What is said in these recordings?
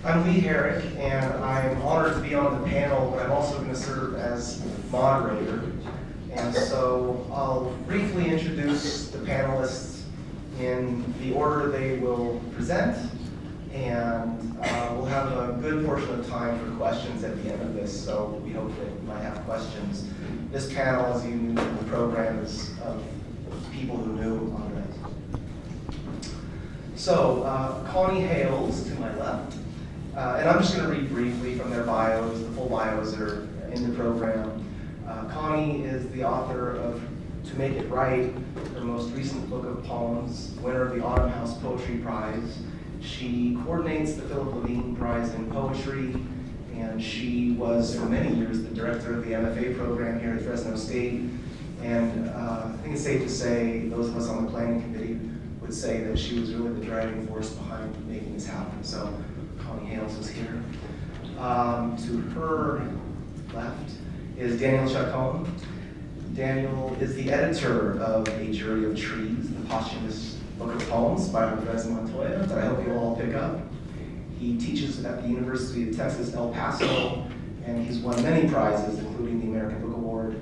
I'm Herrick, and I'm honored to be on the panel, but I'm also going to serve as moderator. And so I'll briefly introduce the panelists in the order they will present, and we'll have a good portion of time for questions at the end of this, so we hope that you might have questions. This panel, as you knew in the program, is of people who knew Andrés. So, Connie Hales to my left, and I'm just going to read briefly from their bios. The full bios are in the program. Connie is the author of To Make It Right, her most recent book of poems, winner of the Autumn House Poetry Prize. She coordinates the Philip Levine Prize in Poetry, and she was for many years the director of the MFA program here at Fresno State. And I think it's safe to say, those of us on the planning committee would say that she was really the driving force behind making this happen. So Connie Hales is here. To her left is Daniel Chacón. Daniel is the editor of A Jury of Trees, the posthumous book of poems by Andrés Montoya that I hope you'll all pick up. He teaches at the University of Texas, El Paso, and he's won many prizes, including the American Book Award.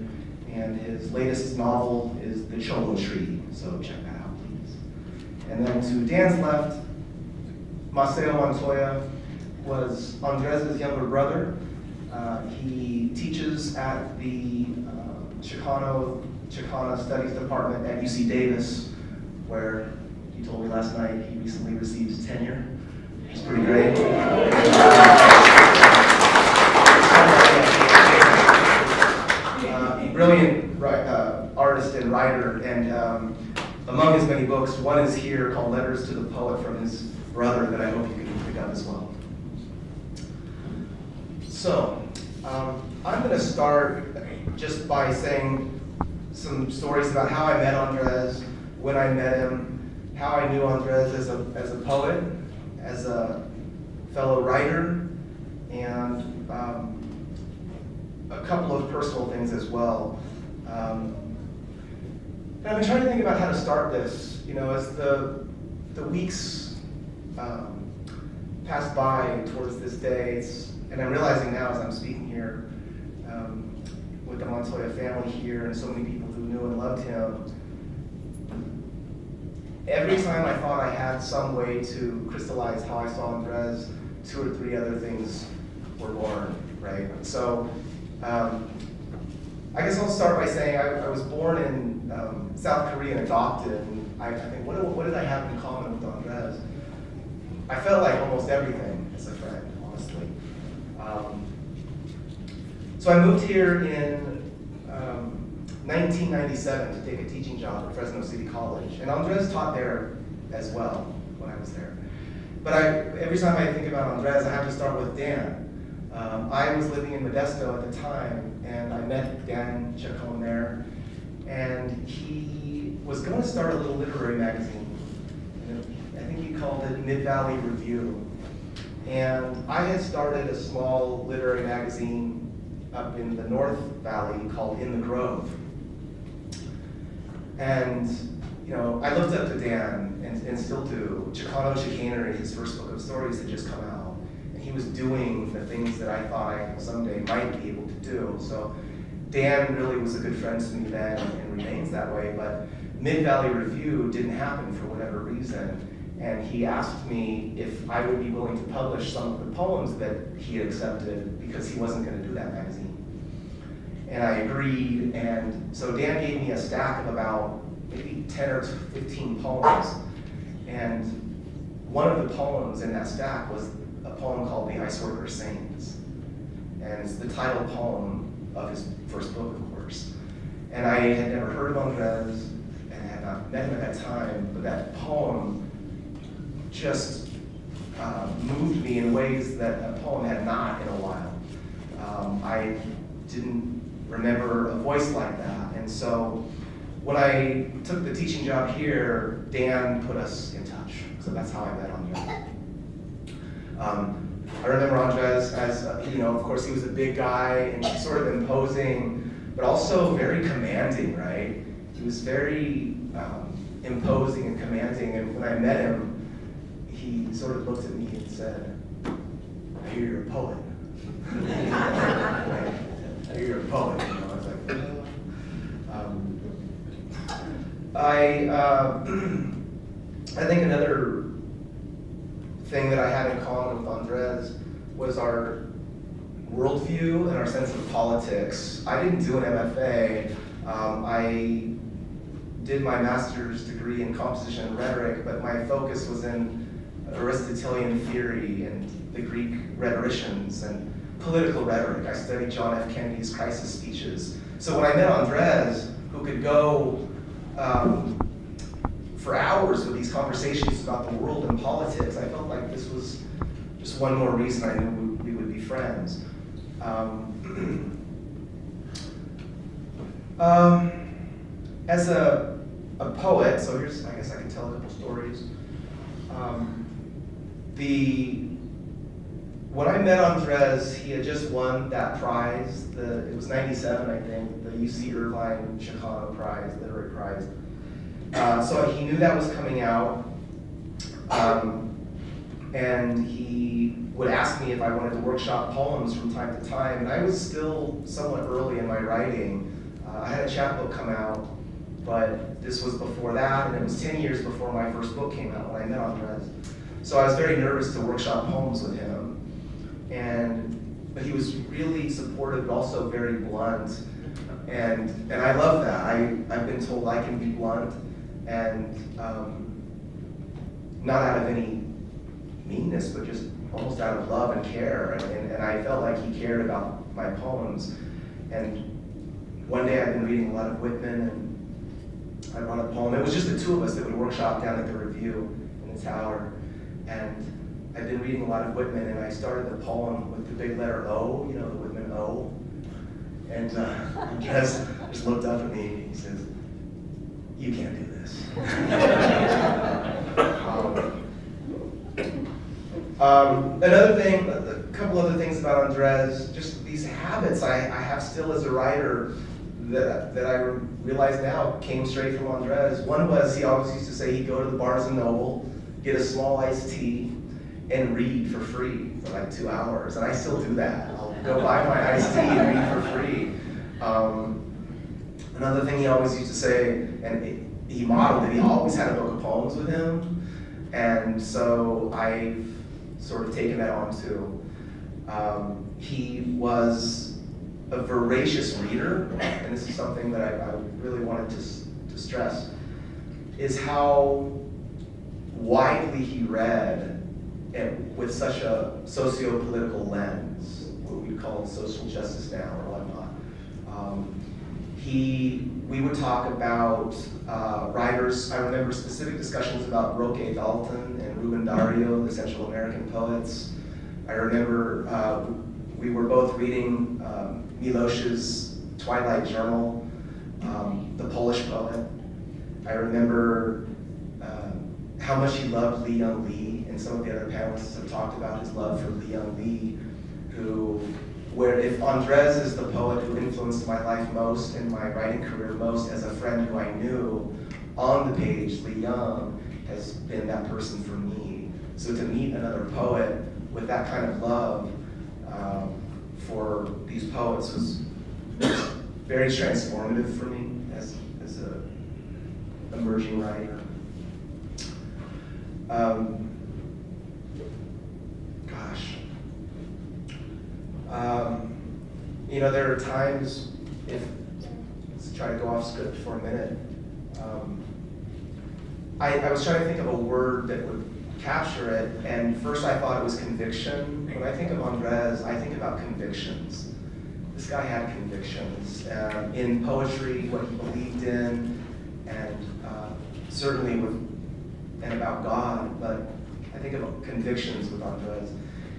And his latest novel is The Cholo Tree, so check that out, please. And then to Dan's left, Maceo Montoya was Andrés' younger brother. He teaches at the Chicano Studies Department at UC Davis, where he told me last night he recently received tenure. It's pretty great. Brilliant artist and writer, and among his many books, one is here called Letters to the Poet from his brother that I hope you can pick up as well. So, I'm going to start just by saying some stories about how I met Andrés, when I met him, how I knew Andrés as a poet, as a fellow writer, and a couple of personal things as well. And I've been trying to think about how to start this. You know, as the weeks pass by towards this day, and I'm realizing now as I'm speaking here with the Montoya family here and so many people who knew and loved him, every time I thought I had some way to crystallize how I saw Andrés, 2 or 3 other things were born, right? So I guess I'll start by saying I was born in South Korea and adopted, and I think, what did I have in common with Andrés? I felt like almost everything as a friend, honestly. So I moved here in 1997 to take a teaching job at Fresno City College, and Andrés taught there as well when I was there. But every time I think about Andrés, I have to start with Dan. I was living in Modesto at the time, and I met Dan Chacón there, and he was going to start a little literary magazine. I think he called it Mid-Valley Review. And I had started a small literary magazine up in the North Valley called In the Grove. And, you know, I looked up to Dan, and still do. Chicano Chicanery, his first book of stories, had just come out. And he was doing the things that I thought I someday might be able to do. So Dan really was a good friend to me then, and remains that way. But Mid-Valley Review didn't happen for whatever reason. And he asked me if I would be willing to publish some of the poems that he had accepted, because he wasn't going to do that magazine. And I agreed, and so Dan gave me a stack of about maybe 10 or 15 poems. And one of the poems in that stack was a poem called The Ice Worker Sings. And it's the title poem of his first book, of course. And I had never heard of Andrés, and had not met him at that time, but that poem just moved me in ways that a poem had not in a while. I didn't remember a voice like that. And so when I took the teaching job here, Dan put us in touch. So that's how I met Andrés. I remember Andrés as, of course he was a big guy and sort of imposing, but also very commanding, right? He was very imposing and commanding, and when I met him, he sort of looked at me and said, a poet. I hear you're a poet, you know. I was like, I think another thing that I had in common with Andrés was our worldview and our sense of politics. I didn't do an MFA. I did my master's degree in composition and rhetoric, but my focus was in Aristotelian theory and the Greek rhetoricians and political rhetoric. I studied John F. Kennedy's crisis speeches. So when I met Andrés, who could go for hours with these conversations about the world and politics, I felt like this was just one more reason I knew we would be friends. As a poet, so here's, I guess I can tell a couple stories. When I met Andrés, he had just won that prize. It was '97, I think, the UC Irvine Chacón Prize, Literary Prize. So he knew that was coming out, and he would ask me if I wanted to workshop poems from time to time, and I was still somewhat early in my writing. I had a chapbook come out, but this was before that, and it was 10 years before my first book came out when I met Andrés. So I was very nervous to workshop poems with him, but he was really supportive, but also very blunt, and I love that. I've been told I can be blunt, and not out of any meanness, but just almost out of love and care, and I felt like he cared about my poems. And one day I'd been reading a lot of Whitman, and I brought a poem. It was just the two of us that would workshop down at the Review in the tower, and I'd been reading a lot of Whitman, and I started the poem with the big letter O, you know, the Whitman O, and Andrés just looked up at me and he says, "You can't do this." Another thing, a couple other things about Andrés, just these habits I have still as a writer that I realize now came straight from Andrés. One was he always used to say he'd go to the Barnes and Noble, get a small iced tea, and read for free for like 2 hours. And I still do that. I'll go buy my iced tea and read for free. Another thing he always used to say, and he modeled it, he always had a book of poems with him. And so I've sort of taken that on too. He was a voracious reader, and this is something that I really wanted to stress, is how widely he read, and with such a socio-political lens, what we call social justice now or whatnot. We would talk about writers. I remember specific discussions about Roque Dalton and Rubén Darío, the Central American poets. I remember we were both reading Milosz's Twilight Journal, the Polish poet. I remember how much he loved Lee Young Lee, and some of the other panelists have talked about his love for Lee Young Lee, where if Andrés is the poet who influenced my life most and my writing career most as a friend who I knew, on the page, Lee Young has been that person for me. So to meet another poet with that kind of love for these poets was very transformative for me as an emerging writer. You know, there are times, let's try to go off script for a minute. I was trying to think of a word that would capture it, and first I thought it was conviction. When I think of Andrés, I think about convictions. This guy had convictions in poetry, what he believed in, and certainly and about God, but I think of convictions with Andrés.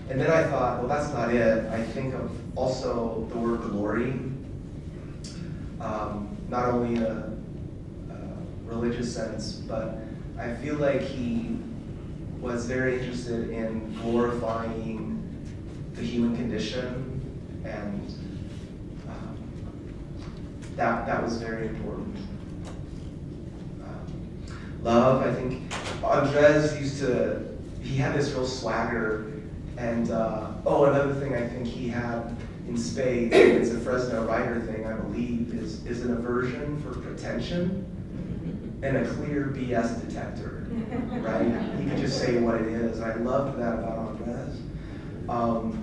And then I thought, well, that's not it. I think of also the word glory, not only in a religious sense, but I feel like he was very interested in glorifying the human condition, and that was very important. Love, I think Andrés he had this real swagger, And, another thing I think he had in spades, and it's a Fresno writer thing, I believe, is an aversion for pretension and a clear BS detector, right? He could just say what it is. I loved that about Andrés.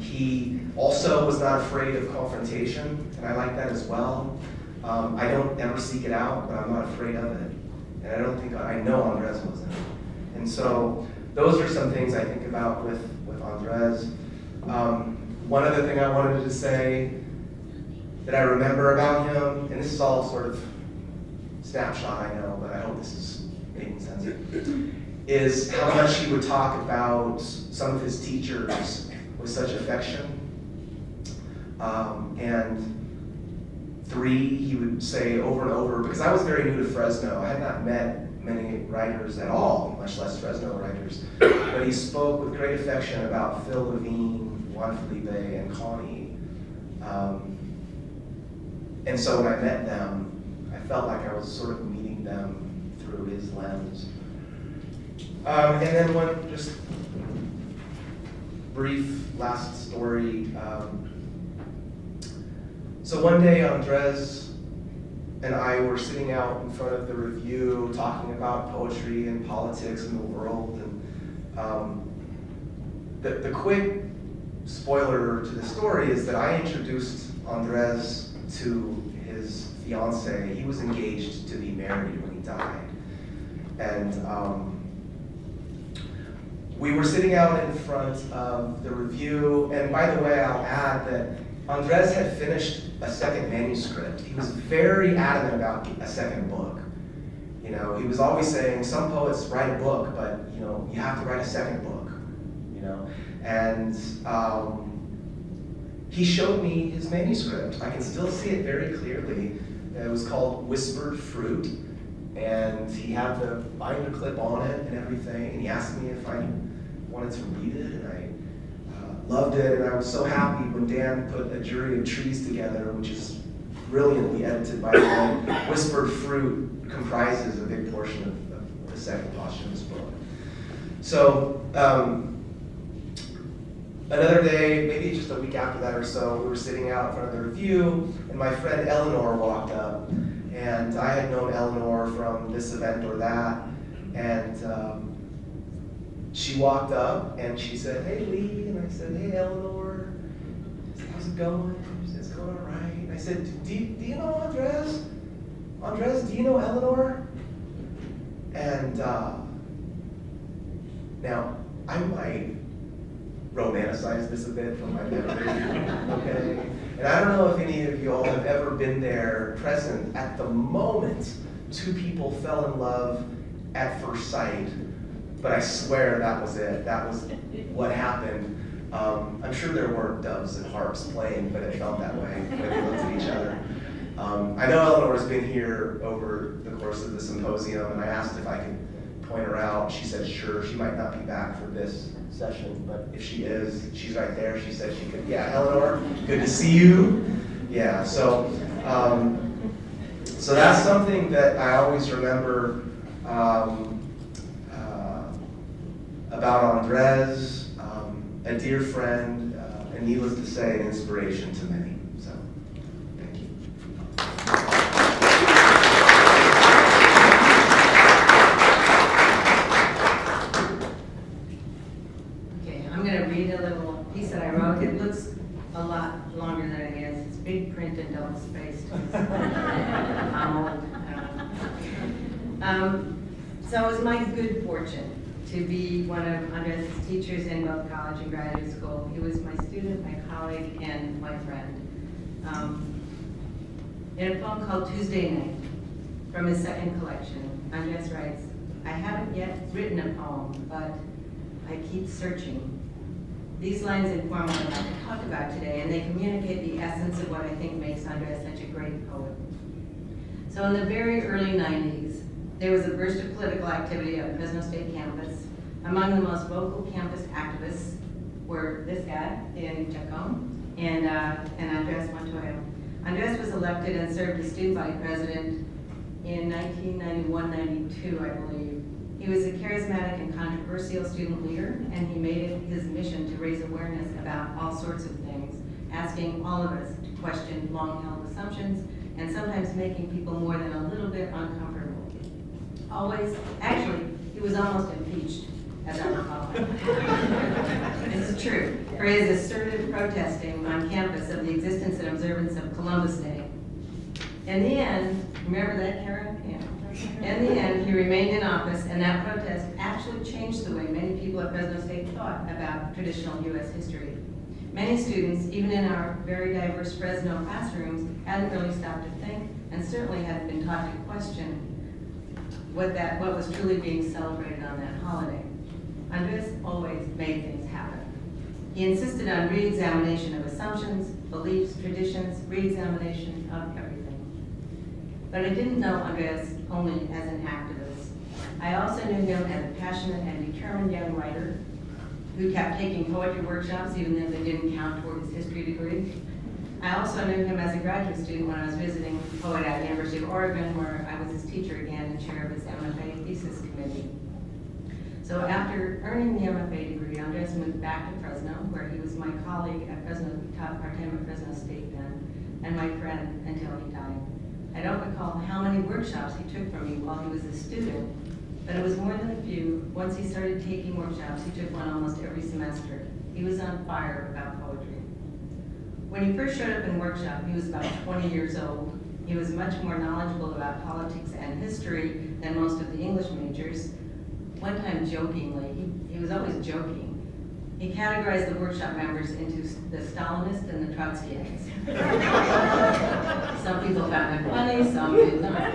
He also was not afraid of confrontation, and I like that as well. I don't ever seek it out, but I'm not afraid of it. And I know Andrés wasn't. And so those are some things I think about with Andrés. One other thing I wanted to say that I remember about him, and this is all sort of snapshot, I know, but I hope this is making sense, is how much he would talk about some of his teachers with such affection. And 3, he would say over and over, because I was very new to Fresno. I had not met many writers at all, much less Fresno writers. But he spoke with great affection about Phil Levine, Juan Felipe, and Connie. And so when I met them, I felt like I was sort of meeting them through his lens. And then one just brief last story. So one day Andrés and I were sitting out in front of the review talking about poetry and politics in the world. And the quick spoiler to the story is that I introduced Andrés to his fiancée. He was engaged to be married when he died. And we were sitting out in front of the review, and by the way, I'll add that Andrés had finished a second manuscript. He was very adamant about a second book. You know, he was always saying, some poets write a book, but you know, you have to write a second book. You know, and he showed me his manuscript. I can still see it very clearly. It was called Whispered Fruit, and he had the binder clip on it and everything, and he asked me if I wanted to read it, and I loved it, and I was so happy when Dan put A Jury of Trees together, which is brilliantly edited by Dan. Whispered Fruit comprises a big portion of the second posthumous book. So, another day, maybe just a week after that or so, we were sitting out in front of the review, and my friend Eleanor walked up, and I had known Eleanor from this event or that, and she walked up and she said, "Hey Lee," and I said, "Hey Eleanor." I said, "How's it going?" She said, "It's going all right." And I said, do you know Andrés? Andrés, do you know Eleanor? And now, I might romanticize this a bit from my memory, okay? And I don't know if any of you all have ever been there present at the moment 2 people fell in love at first sight, but I swear that was it. That was what happened. I'm sure there weren't doves and harps playing, but it felt that way when they looked at each other. I know Eleanor's been here over the course of the symposium, and I asked if I could point her out. She said sure. She might not be back for this session, but if she is, she's right there. She said she could. Yeah, Eleanor, good to see you. Yeah, so that's something that I always remember about Andrés, a dear friend, and needless to say, an inspiration to many. So, thank you. Okay, I'm going to read a little piece that I wrote. It looks a lot longer than it is. It's big print and double spaced. I'm old. So it was my good fortune to be one of Andrés' teachers in both college and graduate school. He was my student, my colleague, and my friend. In a poem called Tuesday Night, from his second collection, Andrés writes, "I haven't yet written a poem, but I keep searching. These lines inform what I'd like to talk about today, and they communicate the essence of what I think makes Andrés such a great poet." So in the very early 90s, there was a burst of political activity on Fresno State campus. Among the most vocal campus activists were this guy in Chacón and Andrés Montoya. Andrés was elected and served as student body president in 1991-92, I believe. He was a charismatic and controversial student leader, and he made it his mission to raise awareness about all sorts of things, asking all of us to question long-held assumptions, and sometimes making people more than a little bit uncomfortable. Actually, he was almost impeached, as I recall. This is true, for his assertive protesting on campus of the existence and observance of Columbus Day. In the end, remember that, Karen? Yeah. In the end, he remained in office, and that protest actually changed the way many people at Fresno State thought about traditional U.S. history. Many students, even in our very diverse Fresno classrooms, hadn't really stopped to think, and certainly hadn't been taught to question what was truly being celebrated on that holiday. Andres always made things happen. He insisted on re-examination of assumptions, beliefs, traditions, re-examination of everything. But I didn't know Andres only as an activist. I also knew him as a passionate and determined young writer who kept taking poetry workshops even though they didn't count toward his history degree. I also knew him as a graduate student when I was visiting poet at the University of Oregon, where I was his teacher again and chair of his MFA thesis committee. So after earning the MFA degree, Andres moved back to Fresno, where he was my colleague at Fresno, taught part-time at Fresno State then, and my friend until he died. I don't recall how many workshops he took from me while he was a student, but it was more than a few. Once he started taking workshops, he took one almost every semester. He was on fire about poetry. When he first showed up in workshop, he was about 20 years old. He was much more knowledgeable about politics and history than most of the English majors. One time jokingly, he was always joking, he categorized the workshop members into the Stalinists and the Trotskyites. Some people found it funny, some did not.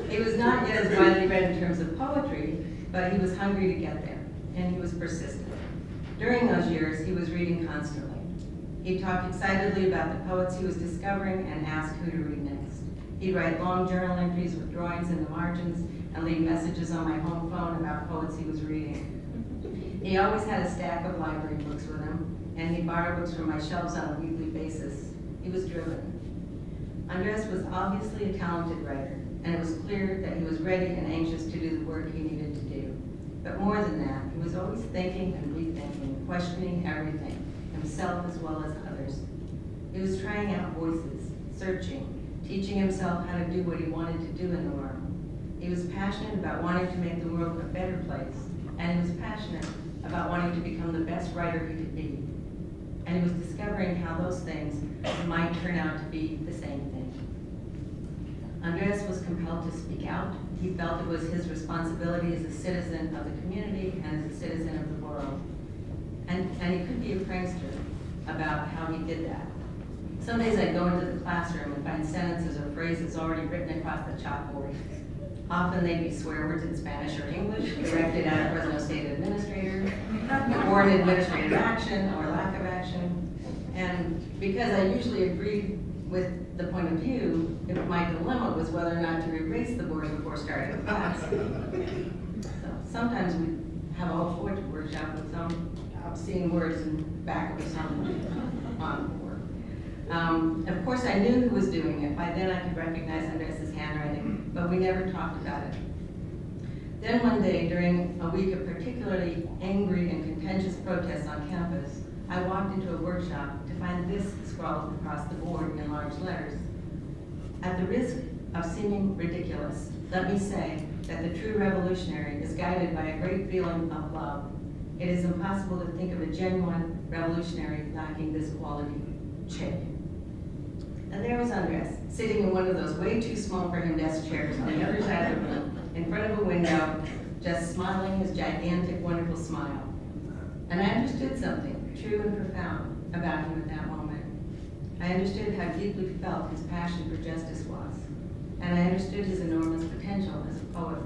He was not yet as widely read in terms of poetry, but he was hungry to get there, and he was persistent. During those years, he was reading constantly. He talked excitedly about the poets he was discovering and asked who to read next. He'd write long journal entries with drawings in the margins and leave messages on my home phone about poets he was reading. He always had a stack of library books with him, and he'd borrow books from my shelves on a weekly basis. He was driven. Andres was obviously a talented writer, and it was clear that he was ready and anxious to do the work he needed to do. But more than that, he was always thinking and rethinking, questioning everything, himself as well as others. He was trying out voices, searching, teaching himself how to do what he wanted to do in the world. He was passionate about wanting to make the world a better place, and he was passionate about wanting to become the best writer he could be. And he was discovering how those things might turn out to be the same thing. Andres was compelled to speak out. He felt it was his responsibility as a citizen of the community and as a citizen of the world. And he could be a prankster about how he did that. Some days I'd go into the classroom and find sentences or phrases already written across the chalkboard. Often they'd be swear words in Spanish or English, directed at a Fresno State administrator, or an administrative action or lack of action. And because I usually agreed with the point of view, my dilemma was whether or not to erase the board before starting the class. So sometimes we have a whole poetry workshop with some obscene words in the back of some on the board. Of course, I knew who was doing it. By then, I could recognize Andres' handwriting, but we never talked about it. Then one day, during a week of particularly angry and contentious protests on campus, I walked into a workshop to find this scrawled across the board in large letters. At the risk of seeming ridiculous, let me say that the true revolutionary is guided by a great feeling of love. It is impossible to think of a genuine revolutionary lacking this quality. Check. And there was Andres, sitting in one of those way too small for him desk chairs on the other side of the room, in front of a window, just smiling his gigantic, wonderful smile. And I understood something true and profound about him at that moment. I understood how deeply felt his passion for justice was, and I understood his enormous potential as a poet.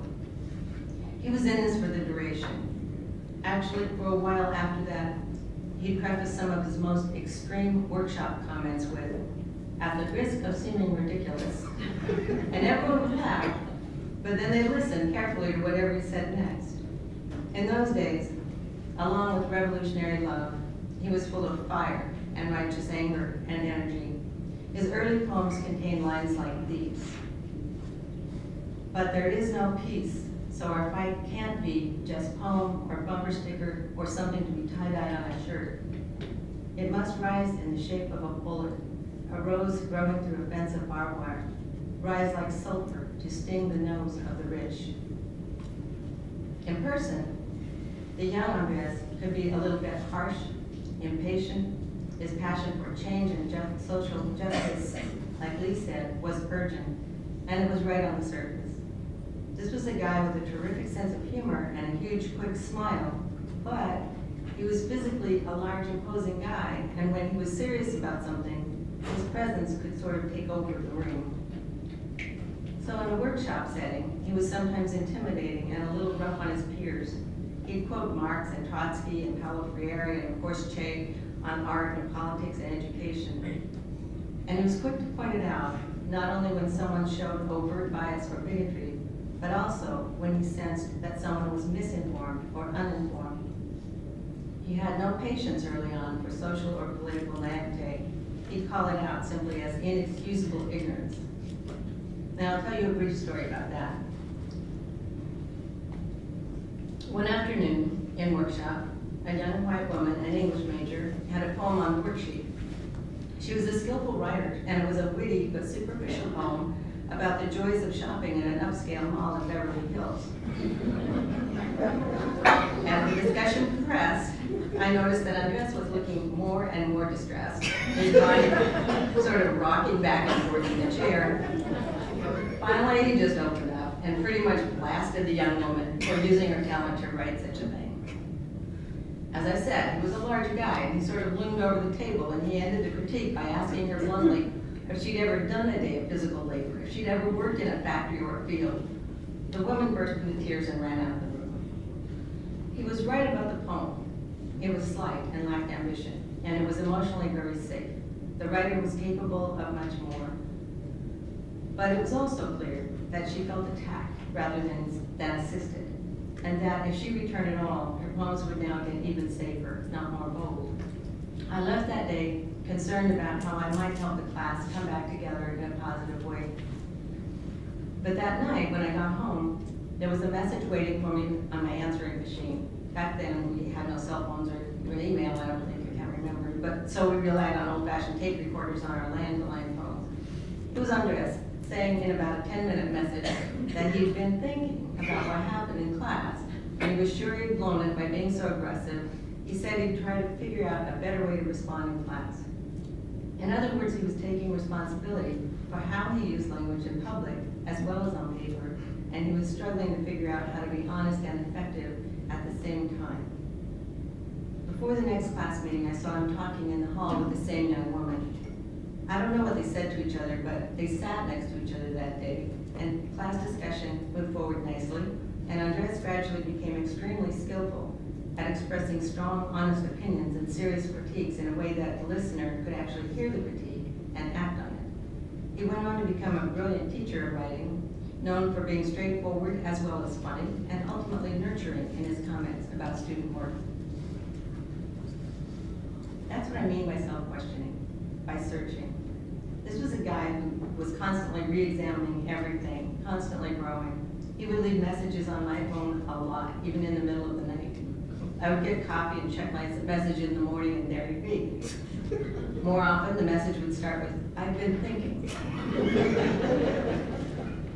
He was in this for the duration. Actually, for a while after that, he'd preface some of his most extreme workshop comments with, "At the risk of seeming ridiculous," and everyone would laugh, but then they listened carefully to whatever he said next. In those days, along with revolutionary love, he was full of fire and righteous anger and energy. His early poems contain lines like these: "But there is no peace So our fight can't be just poem or bumper sticker or something to be tie-dyed on a shirt. It must rise in the shape of a bullet, a rose growing through a fence of barbed wire, rise like sulfur to sting the nose of the rich. In person, the young Andres could be a little bit harsh, impatient. His passion for change and social justice, like Lee said, was urgent, and it was right on the surface. This was a guy with a terrific sense of humor and a huge, quick smile, but he was physically a large, imposing guy, and when he was serious about something, his presence could sort of take over the room. So in a workshop setting, he was sometimes intimidating and a little rough on his peers. He'd quote Marx and Trotsky and Paulo Freire and of course Che on art and politics and education. And he was quick to point it out, not only when someone showed overt bias or bigotry, but also when he sensed that someone was misinformed or uninformed. He had no patience early on for social or political naivete. He'd call it out simply as inexcusable ignorance. Now I'll tell you a brief story about that. One afternoon in workshop, a young white woman, an English major, had a poem on the worksheet. She was a skillful writer, and it was a witty but superficial poem about the joys of shopping in an upscale mall in Beverly Hills. As the discussion progressed, I noticed that Andres was looking more and more distressed, his body sort of rocking back and forth in the chair. Finally, he just opened up and pretty much blasted the young woman for using her talent to write such a thing. As I said, he was a large guy, and he sort of loomed over the table, and he ended the critique by asking her bluntly if she'd ever done a day of physical labor, if she'd ever worked in a factory or a field. The woman burst into tears and ran out of the room. He was right about the poem. It was slight and lacked ambition, and it was emotionally very safe. The writer was capable of much more. But it was also clear that she felt attacked rather than assisted, and that if she returned at all, her poems would now get even safer, not more bold. I left that day concerned about how I might help the class come back together in a positive way. But that night, when I got home, there was a message waiting for me on my answering machine. Back then, we had no cell phones or email, I don't think, I can't remember, but so we relied on old-fashioned tape recorders on our landline phones. It was Andres, saying in about a 10-minute message that he'd been thinking about what happened in class, and he was sure he'd blown it by being so aggressive. He said he'd try to figure out a better way to respond in class. In other words, he was taking responsibility for how he used language in public as well as on paper, and he was struggling to figure out how to be honest and effective at the same time. Before the next class meeting, I saw him talking in the hall with the same young woman. I don't know what they said to each other, but they sat next to each other that day, and class discussion went forward nicely, and Andres gradually became extremely skillful at expressing strong, honest opinions and serious critiques in a way that the listener could actually hear the critique and act on it. He went on to become a brilliant teacher of writing, known for being straightforward as well as funny, and ultimately nurturing in his comments about student work. That's what I mean by self-questioning, by searching. This was a guy who was constantly re-examining everything, constantly growing. He would leave messages on my phone a lot, even in the middle of the night. I would get coffee and check my message in the morning, and there he'd be. More often, the message would start with, "I've been thinking."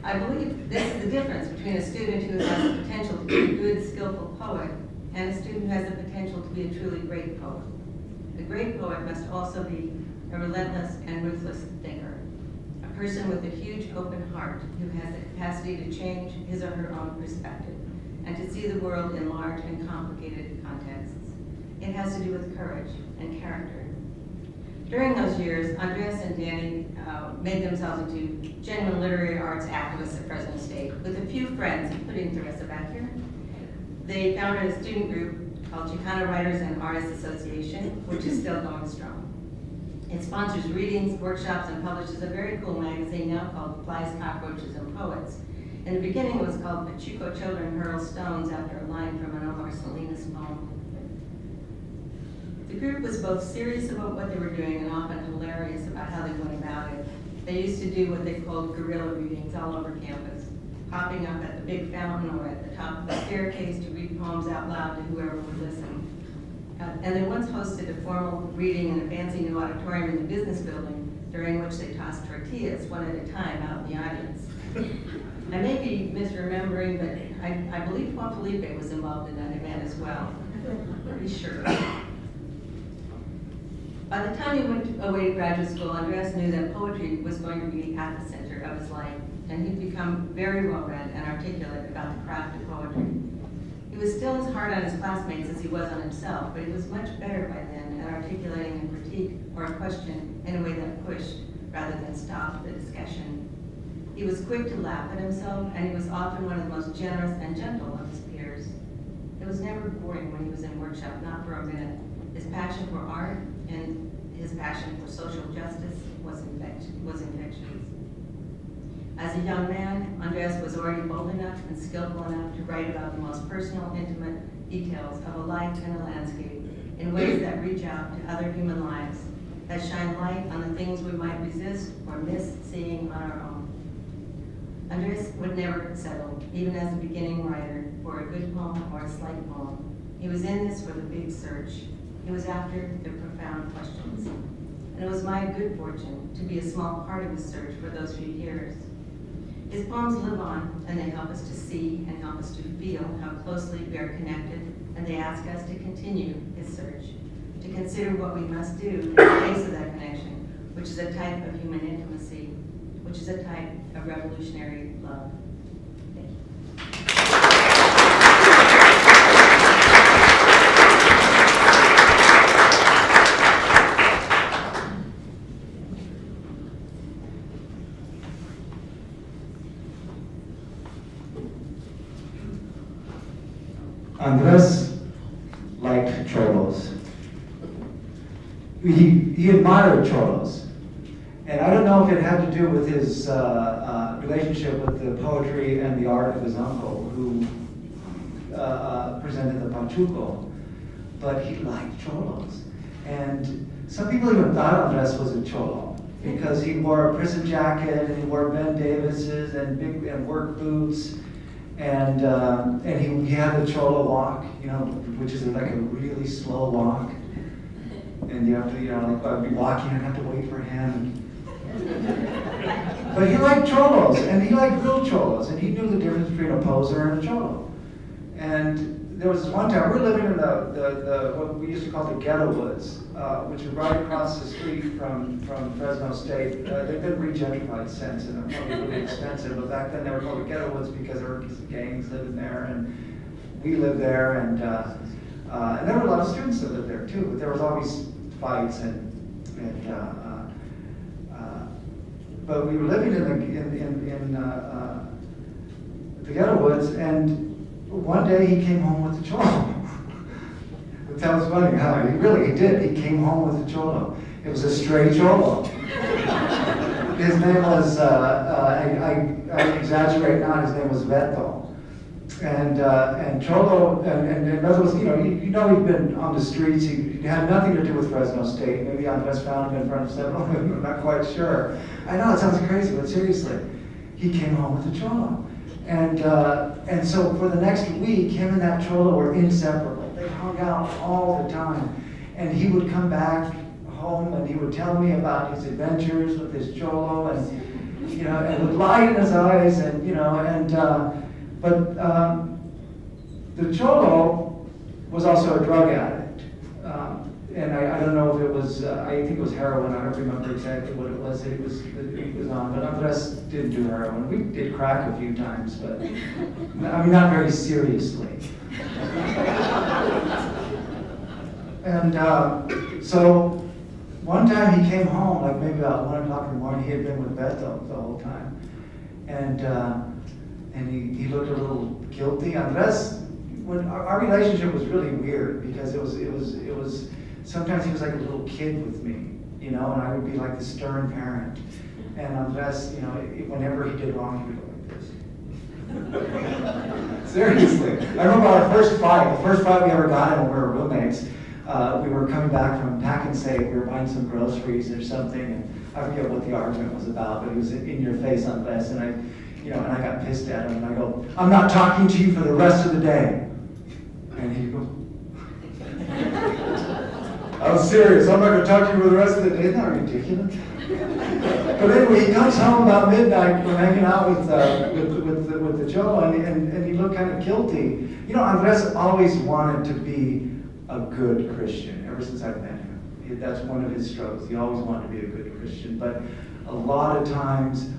I believe this is the difference between a student who has the potential to be a good, skillful poet and a student who has the potential to be a truly great poet. A great poet must also be a relentless and ruthless thinker, a person with a huge open heart who has the capacity to change his or her own perspective and to see the world in large and complicated contexts. It has to do with courage and character. During those years, Andres and Danny made themselves into genuine literary arts activists at Fresno State with a few friends, including Teresa back here. They founded a student group called Chicano Writers and Artists Association, which is still going strong. It sponsors readings, workshops, and publishes a very cool magazine now called Flies, Cockroaches, and Poets. In the beginning, it was called Pachuco Children Hurl Stones after a line from an Omar Salinas poem. The group was both serious about what they were doing and often hilarious about how they went about it. They used to do what they called guerrilla readings all over campus. popping up at the big fountain or at the top of the staircase to read poems out loud to whoever would listen. And they once hosted a formal reading in a fancy new auditorium in the business building, during which they tossed tortillas one at a time out in the audience. I may be misremembering, but I believe Juan Felipe was involved in that event as well. I'm pretty sure. By the time he went away to graduate school, Andres knew that poetry was going to be at the center of his life, and he'd become very well-read and articulate about the craft of poetry. He was still as hard on his classmates as he was on himself, but he was much better by then at articulating a critique or a question in a way that pushed rather than stopped the discussion. He was quick to laugh at himself, and he was often one of the most generous and gentle of his peers. It was never boring when he was in workshop, not for a minute. His passion for art and his passion for social justice was infectious. As a young man, Andres was already bold enough and skillful enough to write about the most personal, intimate details of a life and a landscape in ways that reach out to other human lives, that shine light on the things we might resist or miss seeing on our own. Andres would never settle, even as a beginning writer, for a good poem or a slight poem. He was in this for the big search. He was after the profound questions. And it was my good fortune to be a small part of his search for those few years. His poems live on, and they help us to see and help us to feel how closely we are connected, and they ask us to continue his search, to consider what we must do in the face of that connection, which is a type of human intimacy, which is a type of revolutionary love. Thank you. Andres liked cholos. He admired cholos. And I don't know if it had to do with his relationship with the poetry and the art of his uncle, who presented the Pachuco, but he liked cholos. And some people even thought Andres was a cholo, because he wore a prison jacket, and he wore Ben Davis's and big work boots, and he had the cholo walk, which is like a really slow walk. And you have to, like I'd be walking and have to wait for him. But he liked cholos, and he liked real cholos, and he knew the difference between a poser and a cholo. And there was this one time, we were living in the what we used to call the ghetto woods, which is right across the street from Fresno State. They've been re-gentrified since, and they're probably really expensive, but back then they were called the ghetto woods because there were gangs living there, and we lived there, and there were a lot of students that lived there too, but there was always fights but we were living in the ghetto woods, and one day he came home with a cholo. That was funny, huh? He did. He came home with a cholo. It was a stray cholo. His name was, I exaggerate not, his name was Beto. And Cholo, and Beto was, he'd been on the streets. He had nothing to do with Fresno State. Maybe Andres found him in front of 7-Eleven, I'm not quite sure. I know it sounds crazy, but seriously, he came home with a cholo. And so for the next week, him and that cholo were inseparable. They hung out all the time. And he would come back home and he would tell me about his adventures with his cholo, and and with light in his eyes, but the cholo was also a drug addict. And I don't know if it was, I think it was heroin. I don't remember exactly what it was that he was on. But Andres didn't do heroin. We did crack a few times, but not very seriously. And so one time he came home, like maybe about 1 o'clock in the morning. He had been with Beto the whole time. And he looked a little guilty. Andres, our relationship was really weird, because it was sometimes he was like a little kid with me, and I would be like the stern parent. And Andres, whenever he did wrong, he would go like this. Seriously. I remember our first fight, the first fight we ever got in when we were roommates. We were coming back from Pack and Save. We were buying some groceries or something, and I forget what the argument was about, but it was in your face Andres, and you know, and I got pissed at him, and I go, I'm not talking to you for the rest of the day. And he goes, I was serious, I'm not going to talk to you for the rest of the day. Isn't that ridiculous? But anyway, he comes home about midnight from hanging out with the Joe, and he looked kind of guilty. You know, Andres always wanted to be a good Christian, ever since I've met him. That's one of his struggles. He always wanted to be a good Christian, but a lot of times,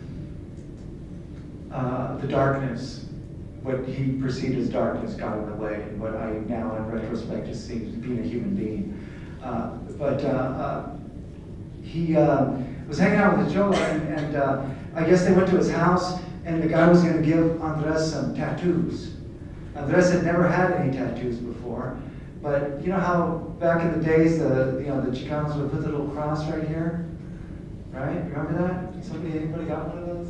the darkness, what he perceived as darkness, got in the way, and what I now, in retrospect, just see as being a human being. He was hanging out with Joe, and I guess they went to his house, and the guy was going to give Andres some tattoos. Andres had never had any tattoos before, but you know how back in the days, the Chicanos would put the little cross right here, right? Remember that? Anybody got one of those?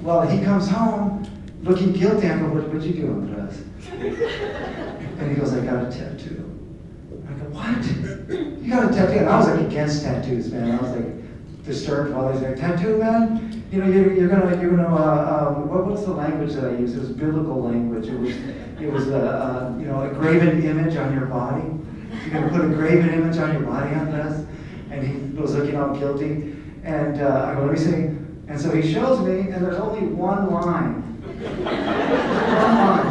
Well, he comes home looking guilty. I go, what'd you do, Andres? And he goes, I got a tattoo. I go, what? You got a tattoo? And I was like against tattoos, man. I was like disturbed while he's like, tattoo, man? You know, you're gonna, what's the language that I use? It was biblical language. It was you know, a graven image on your body. You're gonna put a graven image on your body, Andres? And he was looking all guilty. And I go, let me see. And so he shows me, and there's only one line. One line.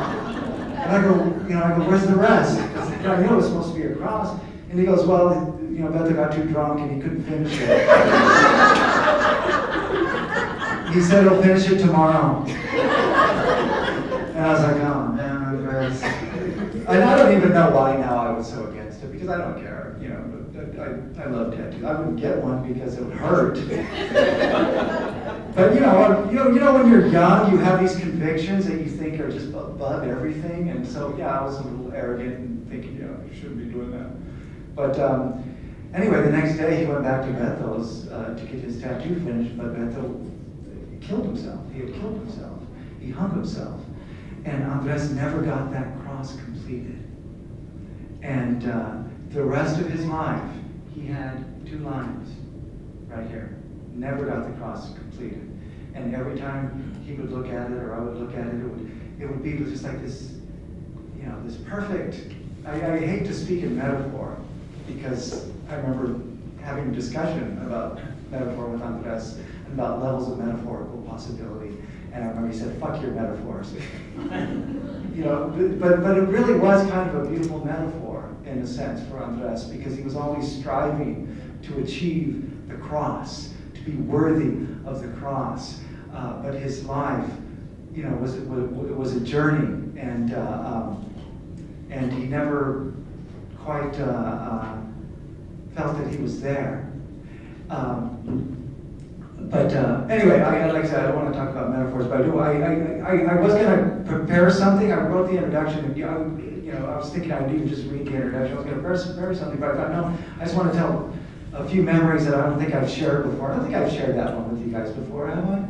And I go, where's the rest? I knew it was supposed to be a cross. And he goes, well, you know, Beto got too drunk and he couldn't finish it. He said he'll finish it tomorrow. And I was like, oh man, Andres. And I don't even know why now I was so against it, because I don't care, you know, but I love tattoos. I wouldn't get one because it would hurt. But you know, when you're young, you have these convictions that you think are just above everything, and so yeah, I was a little arrogant and thinking, you shouldn't be doing that. But anyway, the next day he went back to Beto's to get his tattoo finished, but Beto killed himself. He had killed himself. He hung himself, and Andres never got that cross completed. And the rest of his life, he had 2 lines right here. Never got the cross completed. And every time he would look at it, or I would look at it, it would be just like this, you know, this perfect, I hate to speak in metaphor, because I remember having a discussion about metaphor with Andres, and about levels of metaphorical possibility. And I remember he said, fuck your metaphors. You know, but it really was kind of a beautiful metaphor, in a sense, for Andres, because he was always striving to achieve the cross, to be worthy of the cross. But his life, you know, was a journey, and he never quite felt that he was there. Anyway, like I said, I don't want to talk about metaphors, but I was going to prepare something. I wrote the introduction, and I was thinking I'd even just read the introduction. I was going to prepare something, but I thought, no, I just want to tell a few memories that I don't think I've shared before. I don't think I've shared that one with you guys before, have I?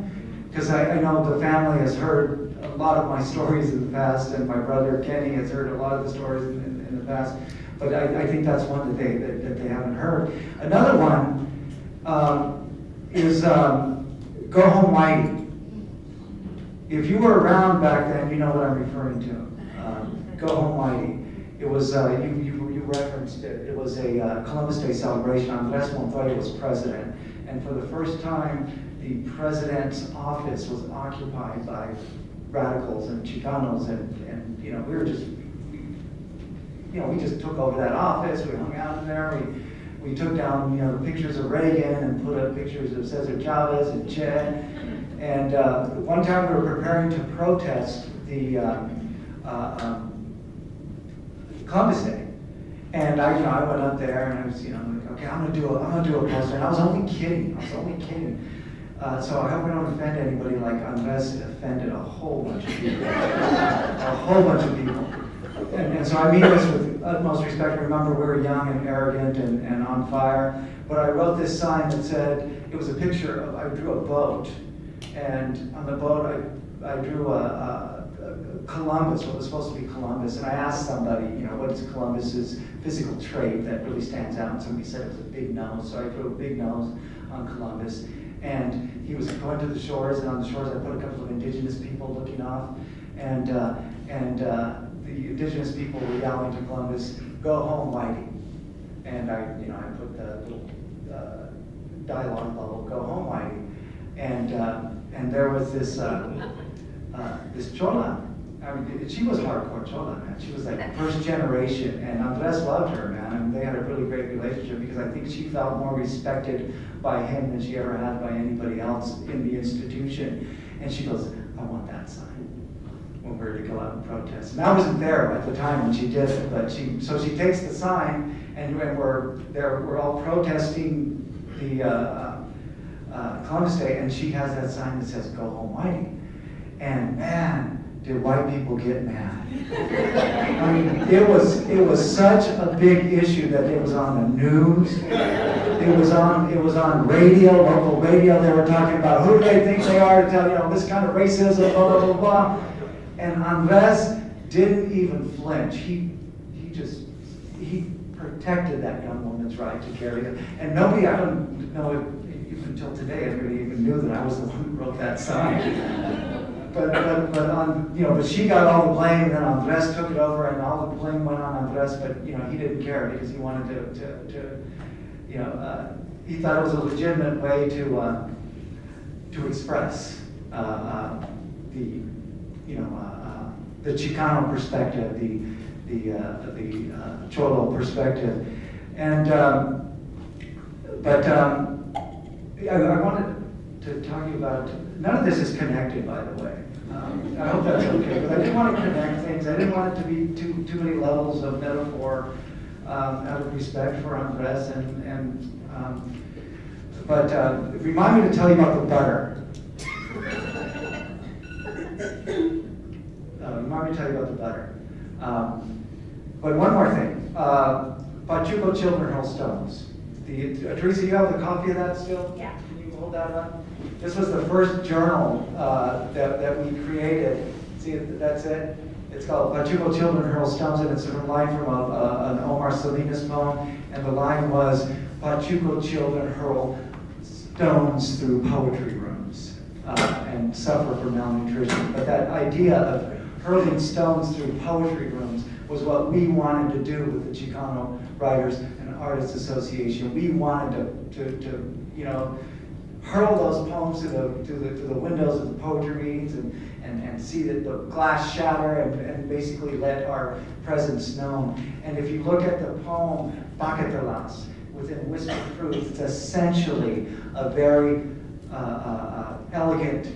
Because I know the family has heard a lot of my stories in the past, and my brother Kenny has heard a lot of the stories in the past. But I think that's one that they haven't heard. Another one is Go Home Whitey. If you were around back then, you know what I'm referring to. Go Home Whitey. It was you referenced it. It was a Columbus Day celebration. Andrés Montoya was president, and for the first time, the president's office was occupied by radicals and Chicanos, and you know, we just took over that office. We hung out in there. We took down, you know, the pictures of Reagan and put up pictures of Cesar Chavez and Che. And one time we were preparing to protest the Columbus Day. And I went up there and I was, like, okay, I'm gonna do a poster. And I was only kidding. So I hope I don't offend anybody like Andres offended a whole bunch of people. And so I mean this with utmost respect. Remember, we were young and arrogant and on fire. But I wrote this sign that said, it was a picture of, I drew a boat. And on the boat, I drew a Columbus, what was supposed to be Columbus. And I asked somebody, what is Columbus's physical trait that really stands out? And somebody said it was a big nose. So I drew a big nose on Columbus. And he was going to the shores, and on the shores I put a couple of indigenous people looking off, and the indigenous people were yelling to Columbus, "Go home, Whitey." And I put the little dialogue bubble, "Go home, Whitey." And there was this Chola. I mean, she was hardcore Chola, man. She was like first generation, and Andres loved her, man. And they had a really great relationship because I think she felt more respected by him than she ever had by anybody else in the institution. And she goes, "I want that sign," when we were to go out and protest. And I wasn't there at the time when she did it, but she takes the sign, and we're all protesting the Columbus Day, and she has that sign that says, "Go home, Whitey." And man, did white people get mad. I mean, it was such a big issue that it was on the news. It was on radio, local radio. They were talking about who do they think they are to tell, this kind of racism, blah, blah, blah, blah. And Andres didn't even flinch. He protected that young woman's right to carry it. And nobody, I don't know if even until today, everybody even knew that I was the one who wrote that sign. But she got all the blame, and then Andres took it over, and all the blame went on Andres. But he didn't care because he wanted to he thought it was a legitimate way to express the Chicano perspective, the Cholo perspective, and I wanted to talk to you about. None of this is connected, by the way. I hope that's okay, but I didn't want to connect things. I didn't want it to be too many levels of metaphor out of respect for Andres, but remind me to tell you about the butter. Remind me to tell you about the butter. But one more thing. Pachuco Children Hurl Stones. Teresa, you have the copy of that still? Yeah. Can you hold that up? This was the first journal that we created. See, that's it. It's called Pachuco Children Hurl Stones, and it's a line from an Omar Salinas poem. And the line was, "Pachuco children hurl stones through poetry rooms and suffer from malnutrition." But that idea of hurling stones through poetry rooms was what we wanted to do with the Chicano Writers and Artists Association. We wanted to hurl those poems to the windows of the poetry meetings and see the glass shatter and basically let our presence known. And if you look at the poem Baquetelas, within Whispered Truth, it's essentially a very elegant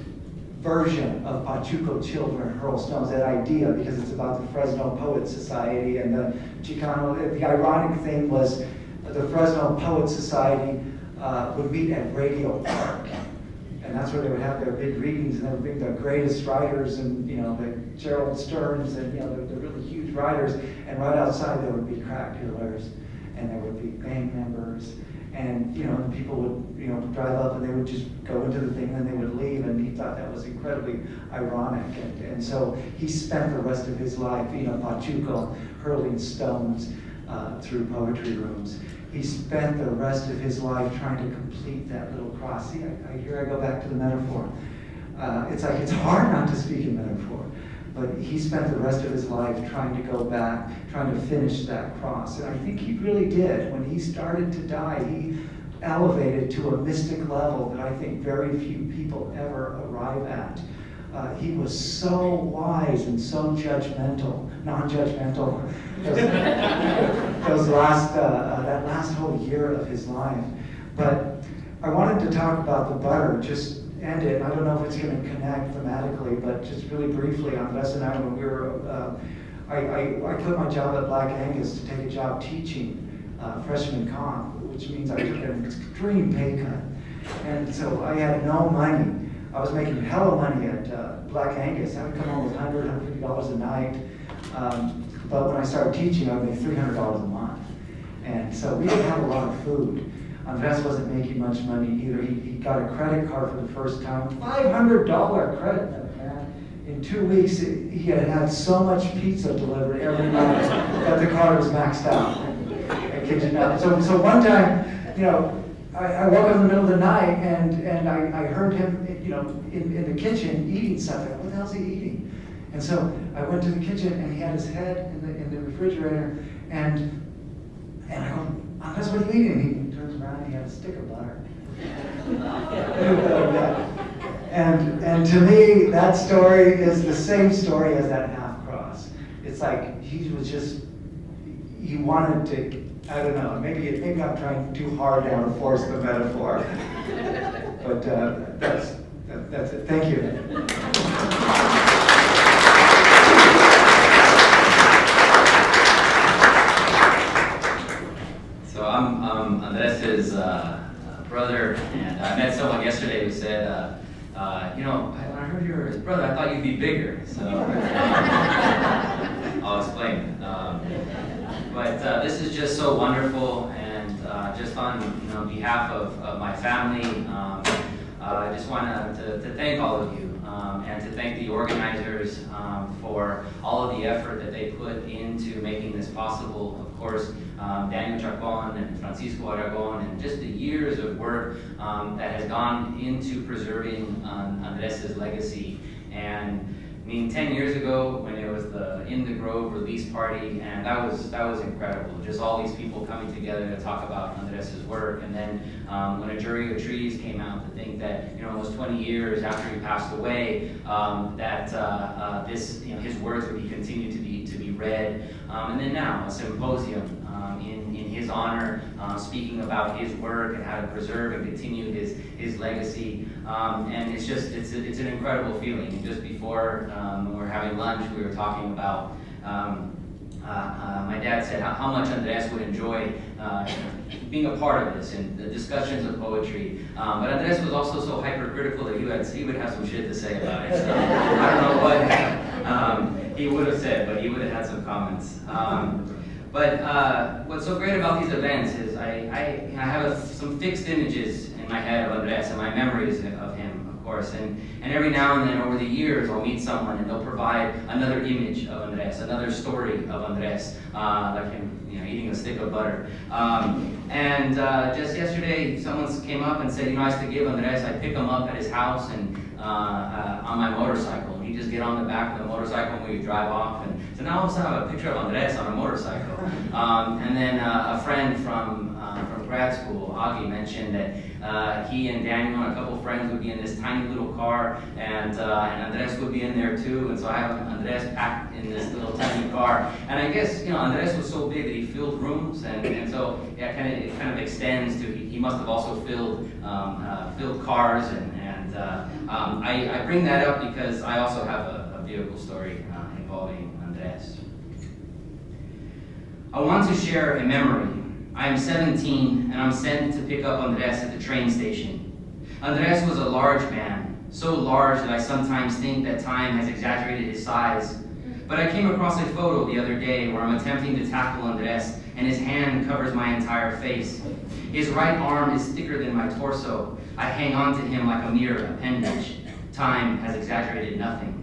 version of Pachuco Children Hurl Stones, that idea, because it's about the Fresno Poets Society and the Chicano. The ironic thing was the Fresno Poets Society would meet at Radio Park, and that's where they would have their big readings, and they would bring the greatest writers, and the Gerald Stearns, and the really huge writers. And right outside there would be crack dealers, and there would be gang members, and people would drive up, and they would just go into the thing, and then they would leave. And he thought that was incredibly ironic, and so he spent the rest of his life, Pachuco, hurling stones through poetry rooms. He spent the rest of his life trying to complete that little cross. See, here I go back to the metaphor. It's hard not to speak in metaphor, but he spent the rest of his life trying to go back, trying to finish that cross. And I think he really did. When he started to die, he elevated to a mystic level that I think very few people ever arrive at. He was so wise and so non-judgmental, that last whole year of his life. But I wanted to talk about the butter, just end it. I don't know if it's going to connect thematically, but just really briefly, Andres and I, when we were, I quit my job at Black Angus to take a job teaching freshman comp, which means I took an extreme pay cut. And so I had no money. I was making hella money at Black Angus. I would come home with $100, $150 a night. But when I started teaching, I would make $300 a month. And so we didn't have a lot of food. Andres wasn't making much money either. He got a credit card for the first time, $500 credit note, man. In 2 weeks, he had so much pizza delivered every night that the card was maxed out. I kid you not. So one time, I I woke up in the middle of the night and I heard him, in the kitchen eating something. What the hell's he eating? And so I went to the kitchen and he had his head in the refrigerator and I go, Andres, what are you eating? He turns around and he had a stick of butter. And to me, that story is the same story as that half cross. It's like he wanted to, I don't know, maybe I'm trying too hard now to force the metaphor. But that's it. Thank you. So I'm Andres' brother, and I met someone yesterday who said, when I heard you were his brother, I thought you'd be bigger. So I'll explain. But this is just so wonderful, and just on behalf of my family, I just want to thank all of you and to thank the organizers for all of the effort that they put into making this possible. Of course, Daniel Chacón and Francisco Aragon, and just the years of work that has gone into preserving Andres' legacy. And I mean, 10 years ago, when it was the In the Grove release party, and that was incredible. Just all these people coming together to talk about Andres' work. And then when A Jury of Trees came out, to think that almost 20 years after he passed away, that his words would be continued to be read. And then now a symposium in his honor, speaking about his work and how to preserve and continue his legacy. And it's an incredible feeling. Just before when we were having lunch, we were talking about my dad said how much Andres would enjoy being a part of this and the discussions of poetry. But Andres was also so hypercritical that he would have some shit to say about it. So I don't know what he would have said, but he would have had some comments. But what's so great about these events is I have some fixed images in my head of Andres and my memories of him, of course. And every now and then over the years, I'll meet someone and they'll provide another image of Andres, another story of Andres, like him eating a stick of butter. And just yesterday, someone came up and said, I used to give Andres, I'd pick him up at his house and on my motorcycle. He'd just get on the back of the motorcycle and we'd drive off. And so now all of a sudden I have a picture of Andres on a motorcycle. And then a friend from grad school, Augie, mentioned that he and Daniel and a couple of friends would be in this tiny little car, and Andres would be in there too. And so I have Andres packed in this little tiny car. And I guess Andres was so big that he filled rooms, and so it kind of extends to he must have also filled cars and I bring that up because I also have a vehicle story involving Andres. I want to share a memory. I am 17 and I'm sent to pick up Andres at the train station. Andres was a large man, so large that I sometimes think that time has exaggerated his size. But I came across a photo the other day where I'm attempting to tackle Andres and his hand covers my entire face. His right arm is thicker than my torso. I hang on to him like a mere appendage. Time has exaggerated nothing.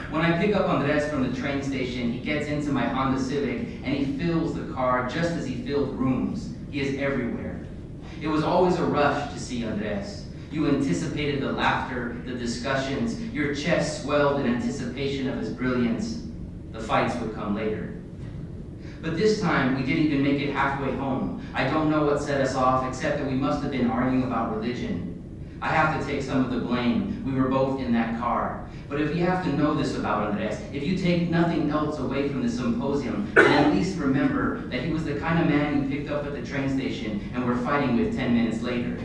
When I pick up Andres from the train station, he gets into my Honda Civic and he fills the car just as he filled rooms. He is everywhere. It was always a rush to see Andres. You anticipated the laughter, the discussions. Your chest swelled in anticipation of his brilliance. The fights would come later. But this time, we didn't even make it halfway home. I don't know what set us off, except that we must have been arguing about religion. I have to take some of the blame. We were both in that car. But if you have to know this about Andres, if you take nothing else away from the symposium, then at least remember that he was the kind of man you picked up at the train station and were fighting with 10 minutes later.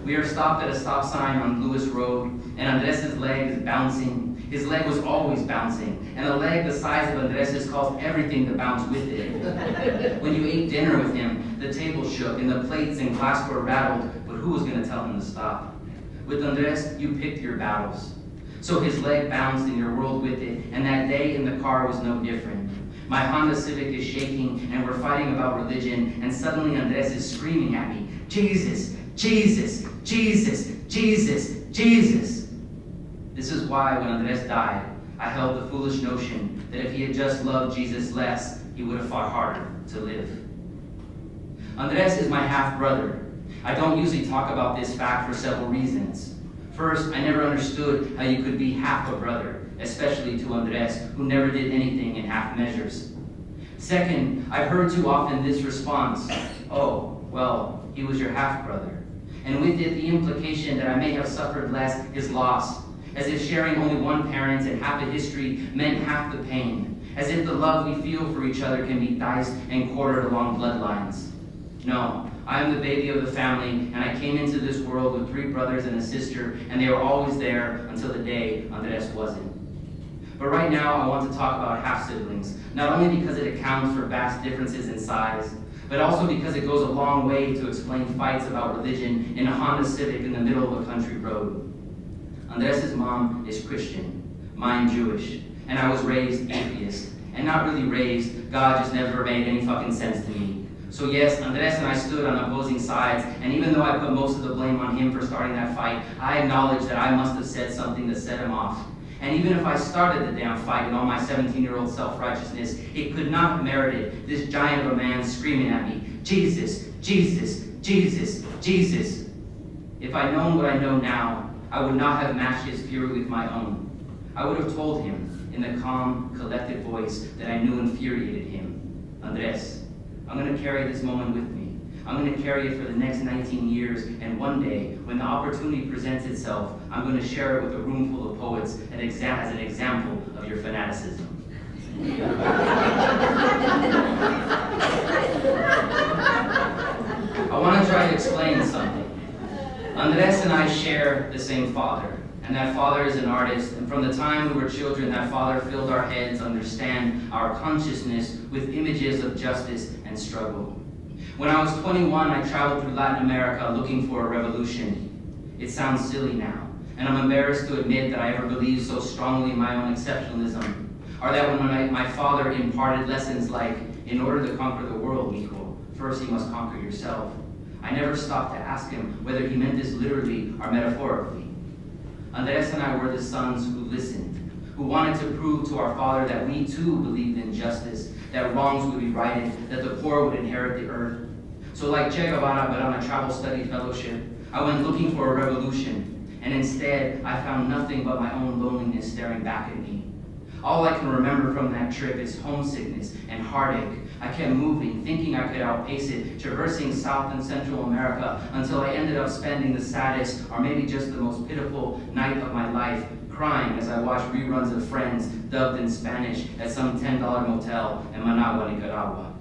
We are stopped at a stop sign on Lewis Road, and Andres' leg is bouncing. His leg was always bouncing, and a leg the size of Andres' caused everything to bounce with it. When you ate dinner with him, the table shook, and the plates and glassware rattled, but who was going to tell him to stop? With Andres, you picked your battles. So his leg bounced and your world with it, and that day in the car was no different. My Honda Civic is shaking, and we're fighting about religion, and suddenly Andres is screaming at me, Jesus, Jesus, Jesus, Jesus, Jesus. This is why when Andres died, I held the foolish notion that if he had just loved Jesus less, he would have fought harder to live. Andres is my half-brother. I don't usually talk about this fact for several reasons. First, I never understood how you could be half a brother, especially to Andres, who never did anything in half measures. Second, I've heard too often this response, "Oh, well, he was your half-brother." And with it, the implication that I may have suffered less his loss, as if sharing only one parent and half a history meant half the pain, as if the love we feel for each other can be diced and quartered along bloodlines. No, I am the baby of the family, and I came into this world with 3 brothers and a sister, and they were always there until the day Andres wasn't. But right now, I want to talk about half-siblings, not only because it accounts for vast differences in size, but also because it goes a long way to explain fights about religion in a Honda Civic in the middle of a country road. Andres' mom is Christian, mine Jewish, and I was raised atheist. And not really raised, God just never made any fucking sense to me. So yes, Andres and I stood on opposing sides, and even though I put most of the blame on him for starting that fight, I acknowledge that I must have said something that set him off. And even if I started the damn fight in all my 17-year-old self-righteousness, it could not have merited this giant of a man screaming at me, "Jesus, Jesus, Jesus, Jesus." If I'd known what I know now, I would not have matched his fury with my own. I would have told him, in the calm, collected voice that I knew infuriated him, "Andres, I'm going to carry this moment with me. I'm going to carry it for the next 19 years, and one day, when the opportunity presents itself, I'm going to share it with a room full of poets as an example of your fanaticism." I want to try to explain something. Andres and I share the same father, and that father is an artist, and from the time we were children, that father filled our heads, understand our consciousness with images of justice and struggle. When I was 21, I traveled through Latin America looking for a revolution. It sounds silly now, and I'm embarrassed to admit that I ever believed so strongly in my own exceptionalism, or that when my father imparted lessons like, "In order to conquer the world, mijo, first you must conquer yourself," I never stopped to ask him whether he meant this literally or metaphorically. Andres and I were the sons who listened, who wanted to prove to our father that we too believed in justice, that wrongs would be righted, that the poor would inherit the earth. So like Che Guevara, but on a travel study fellowship, I went looking for a revolution, and instead I found nothing but my own loneliness staring back at me. All I can remember from that trip is homesickness and heartache. I kept moving, thinking I could outpace it, traversing South and Central America until I ended up spending the saddest, or maybe just the most pitiful night of my life, crying as I watched reruns of Friends dubbed in Spanish at some $10 motel in Managua, Nicaragua.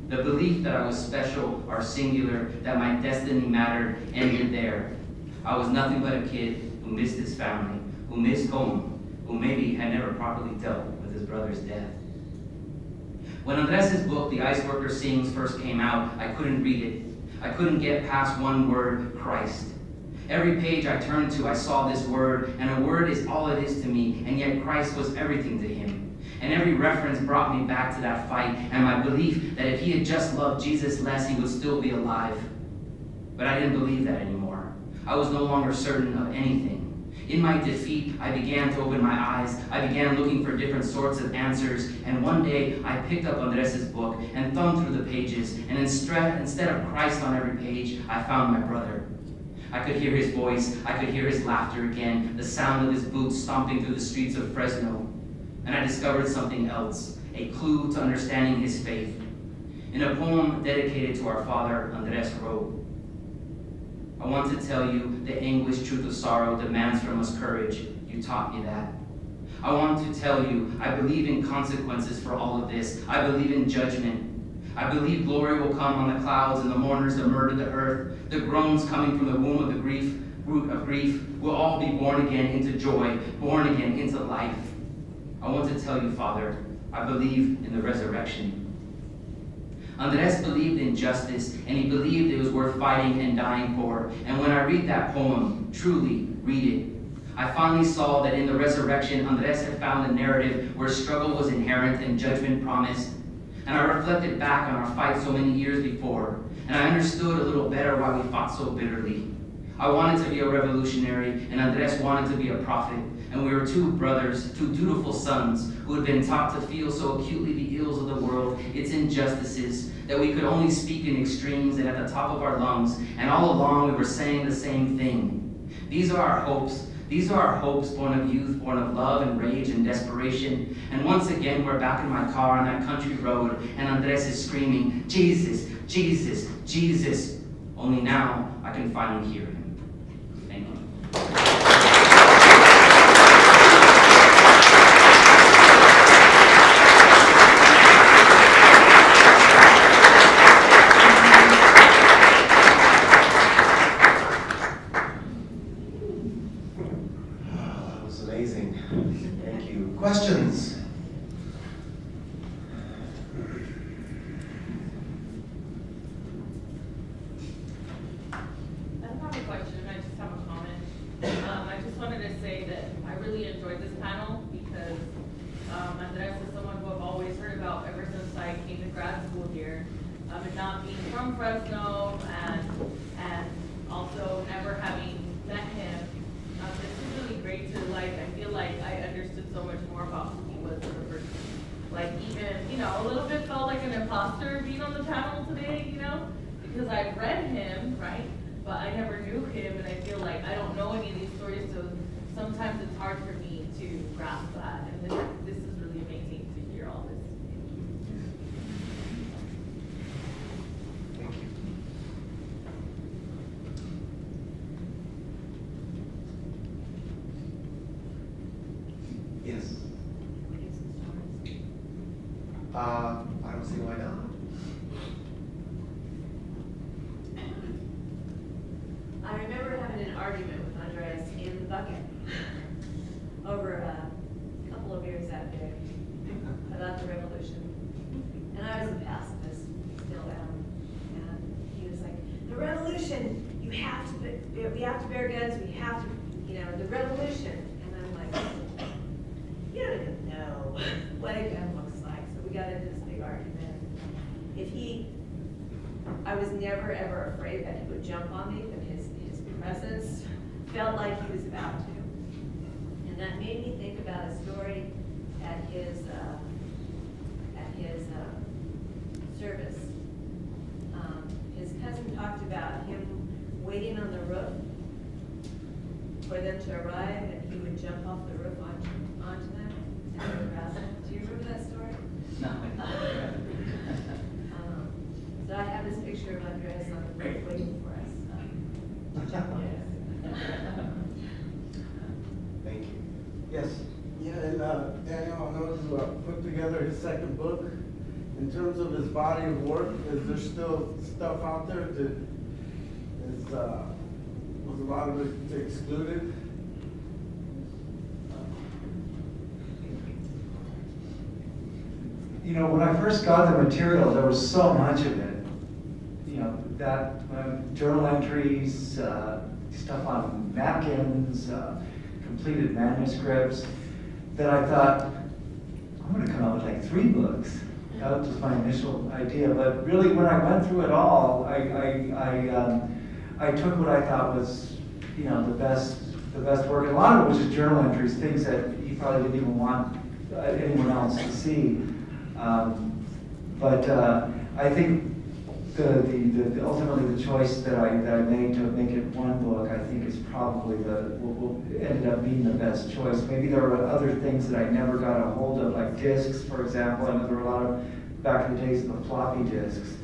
The belief that I was special or singular, that my destiny mattered, ended there. I was nothing but a kid who missed his family, who missed home, who maybe had never properly dealt with his brother's death. When Andres' book, The Ice Worker Sings, first came out, I couldn't read it. I couldn't get past one word, Christ. Every page I turned to, I saw this word, and a word is all it is to me, and yet Christ was everything to him. And every reference brought me back to that fight, and my belief that if he had just loved Jesus less, he would still be alive. But I didn't believe that anymore. I was no longer certain of anything. In my defeat, I began to open my eyes. I began looking for different sorts of answers, and one day I picked up Andres' book and thumbed through the pages, and instead of Christ on every page, I found my brother. I could hear his voice, I could hear his laughter again, the sound of his boots stomping through the streets of Fresno. And I discovered something else, a clue to understanding his faith. In a poem dedicated to our father, Andres wrote, "I want to tell you the anguished truth of sorrow demands from us courage. You taught me that. I want to tell you I believe in consequences for all of this. I believe in judgment. I believe glory will come on the clouds and the mourners emerge to the earth. The groans coming from the womb of the root of grief will all be born again into joy, born again into life. I want to tell you, Father, I believe in the resurrection." Andres believed in justice, and he believed it was worth fighting and dying for. And when I read that poem, truly read it, I finally saw that in the resurrection, Andres had found a narrative where struggle was inherent and judgment promised. And I reflected back on our fight so many years before, and I understood a little better why we fought so bitterly. I wanted to be a revolutionary, and Andrés wanted to be a prophet. And we were two brothers, two dutiful sons, who had been taught to feel so acutely the ills of the world, its injustices, that we could only speak in extremes and at the top of our lungs, and all along we were saying the same thing. These are our hopes. These are our hopes, born of youth, born of love and rage and desperation. And once again, we're back in my car on that country road, and Andrés is screaming, Jesus, Jesus, Jesus. Only now I can finally hear him. Thank you. That was amazing. Thank you. Questions? I don't have a question, I just have a comment. I just wanted to say that I really enjoyed this panel because Andrés is someone who I've always heard about ever since I came to grad school here. And not being from Fresno and also never having met him. This is really great to I feel like I understood so much more about who he was as a person. Like even, a little bit felt like an imposter being on the panel today, because I've read him, right? But I never knew him, and I feel like I don't know any of these stories, so sometimes it's hard for me to grasp that. And this is really amazing to hear all this. Thank you. Yes. I don't see why not. I remember having an argument with Andrés in the bucket over a couple of years out there about the revolution. And I was a pacifist, still am. And he was like, the revolution, we have to bear guns, we have to, the revolution. And I'm like, you don't even know what a gun looks like. So we got into this big argument. I was never ever afraid that he would jump on me, but his presence felt like he was about to. And that made me think about a story at his service. His cousin talked about him waiting on the roof for them to arrive, and he would jump off the roof onto them and harass them. Do you remember that story? No. So I have this picture of Andrés on the roof waiting for us. Thank you. Yes. Yeah, and Daniel, I know you put together his second book. In terms of his body of work, is there still stuff out there that was a lot of it excluded? When I first got the material, there was so much of it. That journal entries, stuff on napkins, completed manuscripts, that I thought, I'm going to come out with like 3 books. That was just my initial idea. But really, when I went through it all, I took what I thought was, the best work. And a lot of it was just journal entries, things that he probably didn't even want anyone else to see. But I think the ultimately the choice that I made to make it one book, I think is probably what ended up being the best choice. Maybe there were other things that I never got a hold of, like discs, for example. I know there were a lot of, back in the days of the floppy discs.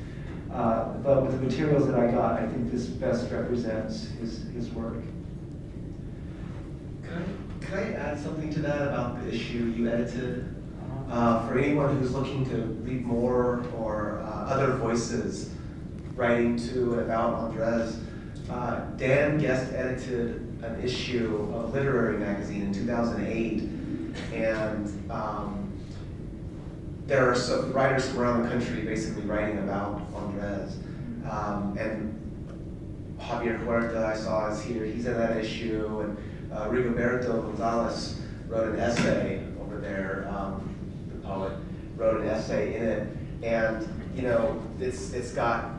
But with the materials that I got, I think this best represents his work. Could I add something to that about the issue you edited? For anyone who's looking to read more or other voices writing to and about Andrés, Dan guest edited an issue of a literary magazine in 2008, and there are some writers from around the country basically writing about Andrés. And Javier Huerta, I saw, is here. He's in that issue, and Rigoberto Gonzalez wrote an essay over there. The poet wrote an essay in it, and it's got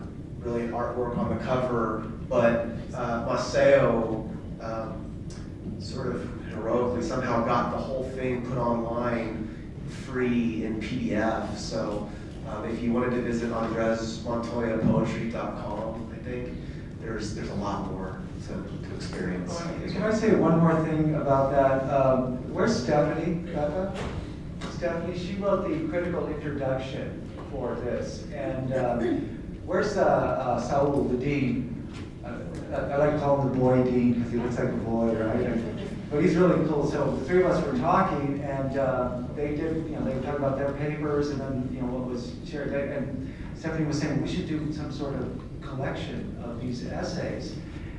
brilliant artwork on the cover, but Maceo sort of heroically somehow got the whole thing put online free in PDF. So if you wanted to visit AndresMontoyaPoetry.com, I think there's a lot more to experience. Can I say one more thing about that? Where's Stephanie? Stephanie, she wrote the critical introduction for this. And where's Saul, the dean? I like to call him the boy dean because he looks like a boy, right? But he's really cool. So the three of us were talking, and they did, they were talking about their papers, and then what was shared. And Stephanie was saying we should do some sort of collection of these essays.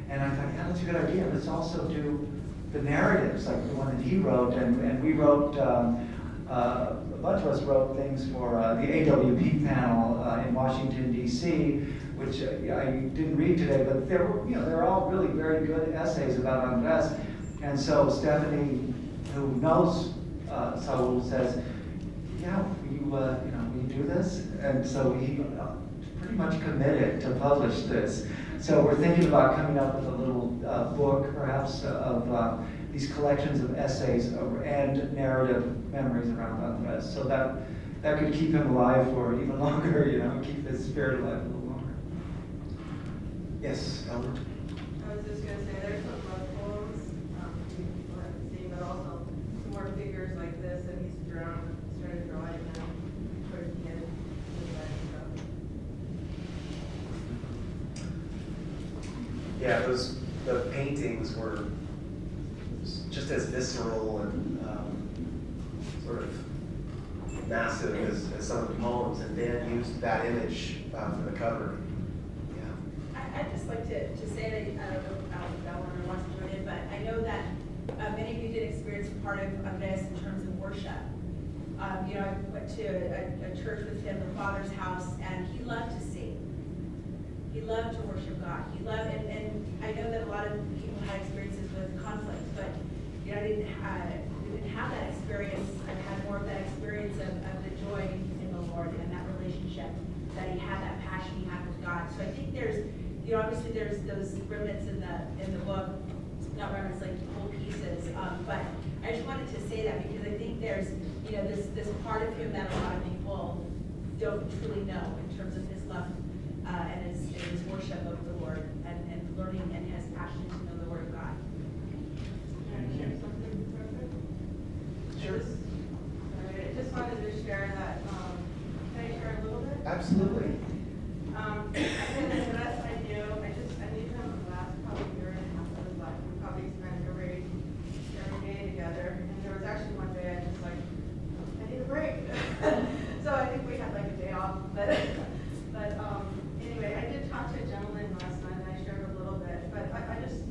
And I thought, yeah, that's a good idea. Let's also do the narratives, like the one that he wrote, and we wrote. A bunch of us wrote things for the AWP panel in Washington, D.C., which I didn't read today, but they're all really very good essays about Andres. And so Stephanie, who knows Saul, says, "Yeah, will you do this?" And so he pretty much committed to publish this. So we're thinking about coming up with a little book, perhaps, of these collections of essays and narrative memories around Andres. So that could keep him alive for even longer, keep his spirit alive a little longer. Yes, Albert? I was just going to say, there's some love poems people haven't seen, but also some more figures like this that he's started drawing now towards the end of the Yeah, the paintings were just as visceral and sort of massive as some of the poems, and Dan used that image for the cover. Yeah. I'd just like to say that, I don't know if that one wants to join in, but I know that many of you did experience part of this in terms of worship. I went to a church with him, the Father's house, and he loved to sing. He loved to worship God. He loved, and I know that a lot of people had experiences with conflict, but I didn't have that experience. I've had more of that experience of the joy in the Lord and that relationship that he had, that passion he had with God. So I think there's, obviously there's those remnants in the book, not remnants, like whole pieces. But I just wanted to say that because I think there's, this part of him that a lot of people don't truly know in terms of his love and his worship of the Lord and learning and his passion to know the Word of God. Sure. Sorry, I just wanted to share that, can I share a little bit? Absolutely. I did the best I knew. I knew him the last probably year and a half of his life. We probably spent every day together. And there was actually one day I just like, I need a break. So I think we had like a day off. But anyway, I did talk to a gentleman last night and I shared a little bit. But I just,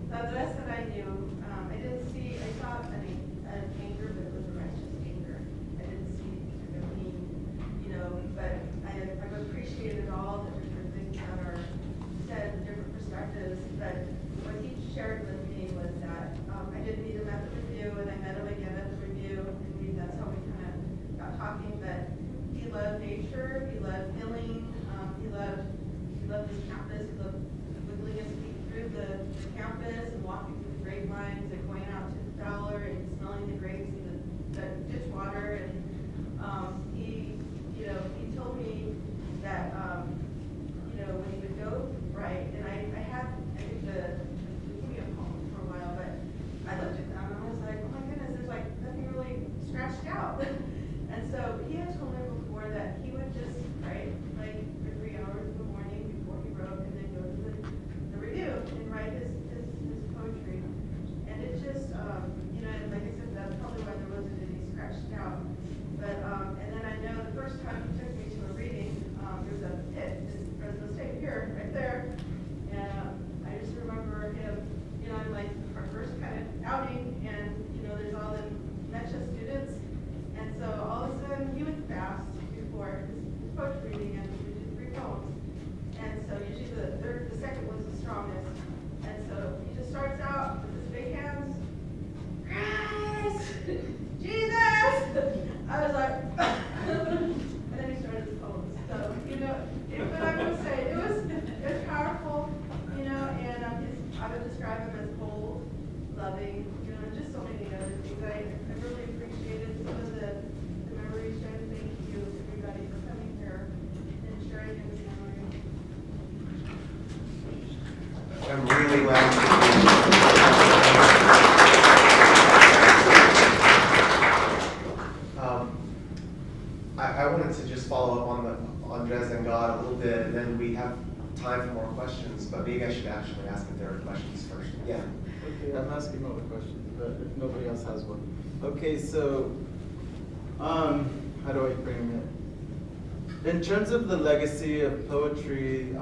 the rest that I knew, I didn't see, I saw an anger, but it was a righteous anger. I didn't see a mean, but I've appreciated all the different things that are said, the different perspectives. But what he shared with me was that I did meet him at the review, and I met him again at the review, and that's how we kind of got talking. But he loved nature, he loved healing, he loved his campus, he loved wiggling his feet through the campus and walking through the grapevines and going out to the Fowler and smelling the grapes and the ditch water. And he told me that when he would go right, and I think he gave me a poem for a while, but I looked at them and I was like, oh my goodness, there's like nothing really scratched out. And so he had told me before that he would just write like for 3 hours in the morning before he wrote, and then go to the review and write his poetry. And it big round. I wanted to just follow up on Andres and God a little bit, and then we have time for more questions, but maybe I should actually ask if there are questions first. Yeah. Okay, I'm asking all the questions, but if nobody else has one. Okay, so, how do I frame it? In terms of the legacy of poetry,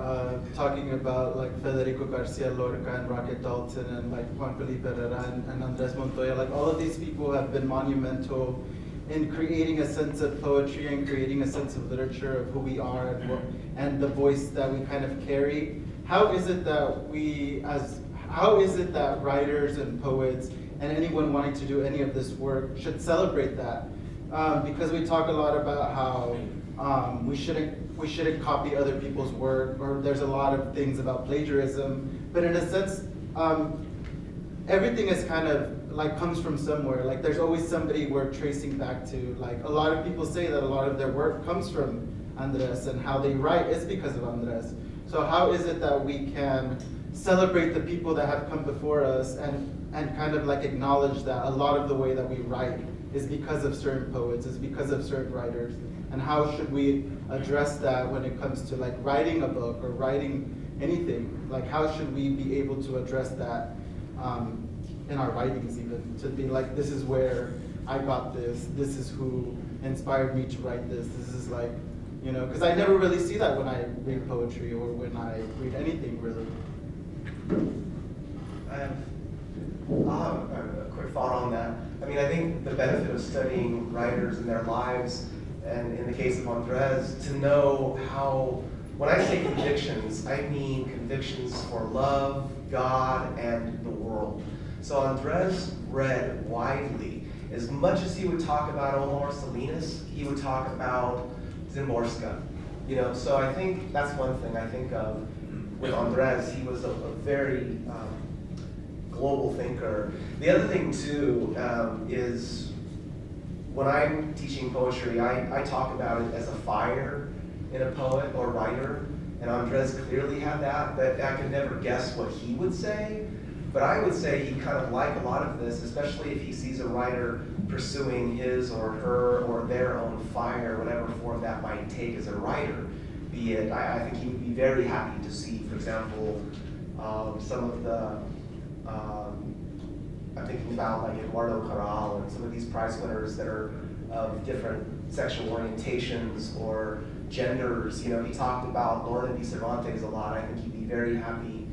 talking about like Federico Garcia Lorca and Rocket Dalton and like Juan Felipe Herrera and Andrés Montoya, like all of these people have been monumental in creating a sense of poetry and creating a sense of literature of who we are and the voice that we kind of carry. How is it that writers and poets and anyone wanting to do any of this work should celebrate that? Because we talk a lot about how we shouldn't copy other people's work, or there's a lot of things about plagiarism, but in a sense, everything is kind of like comes from somewhere. Like there's always somebody we're tracing back to. Like a lot of people say that a lot of their work comes from Andres, and how they write is because of Andres. So how is it that we can celebrate the people that have come before us and kind of like acknowledge that a lot of the way that we write is because of certain poets, is because of certain writers? And how should we address that when it comes to like writing a book or writing anything? Like how should we be able to address that in our writings even? To be like, this is where I got this is who inspired me to write this is like, you know, because I never really see that when I read poetry or when I read anything really. I'll have a quick thought on that. I mean, I think the benefit of studying writers and their lives, and in the case of Andres, to know how, when I say convictions, I mean convictions for love, God, and the world. So Andres read widely. As much as he would talk about Omar Salinas, he would talk about Szymborska. You know, so I think that's one thing I think of with Andres. He was a very global thinker. The other thing too is when I'm teaching poetry, I talk about it as a fire in a poet or writer, and Andres clearly had that, but I could never guess what he would say. But I would say he kind of like a lot of this, especially if he sees a writer pursuing his or her or their own fire, whatever form that might take as a writer. Be it, I think he would be very happy to see, for example, some of the, I'm thinking about like Eduardo Corral and some of these prize winners that are of different sexual orientations or genders. You know, he talked about Lorna D. Cervantes a lot. I think he'd be very happy.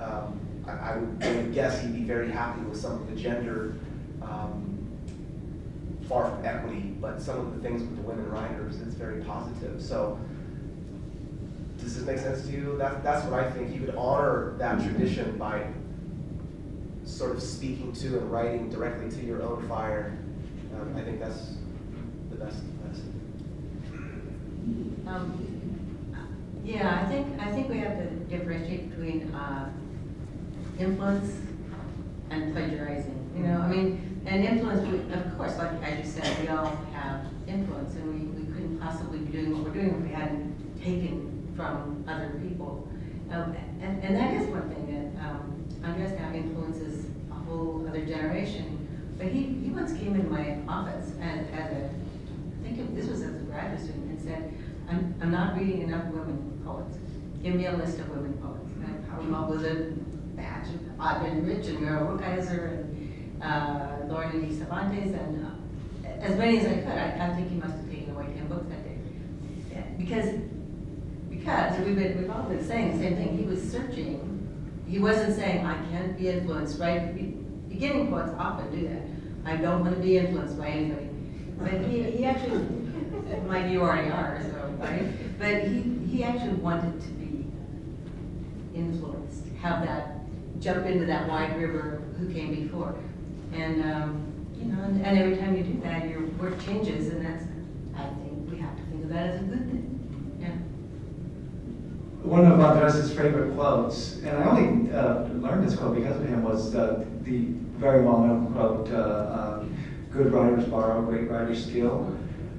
I would guess he'd be very happy with some of the gender, far from equity, but some of the things with the women writers, it's very positive. So, does this make sense to you? That's what I think. He would honor that tradition by sort of speaking to and writing directly to your own fire. I think that's the best. Yeah, I think we have to differentiate between influence and plagiarizing. You know, I mean, and influence, of course, like as you said, we all have influence, and we couldn't possibly be doing what we're doing if we hadn't taken from other people. And that is one thing that Andres now influences a whole other generation. But he once came into my office as a, I think this was as a graduate student, and said, I'm not reading enough women poets. Give me a list of women poets. And I came up with a batch of Adrienne Rich and Muriel Rukeyser and Lorna D. Cervantes, and as many as I could. I think he must have taken away 10 books that day. Yeah, because we've all been saying the same thing. He was searching. He wasn't saying, I can't be influenced, right? Beginning poets often do that. I don't want to be influenced by anybody. But he actually, like you already are, so, right? But he actually wanted to be influenced, have that, jump into that wide river of who came before. And, you know, and every time you do that, your work changes, and that's, I think we have to think of that as a good thing. Yeah. One of Andres' favorite quotes, and I only learned this quote because of him, was the very well-known quote, good writers borrow, great writers steal.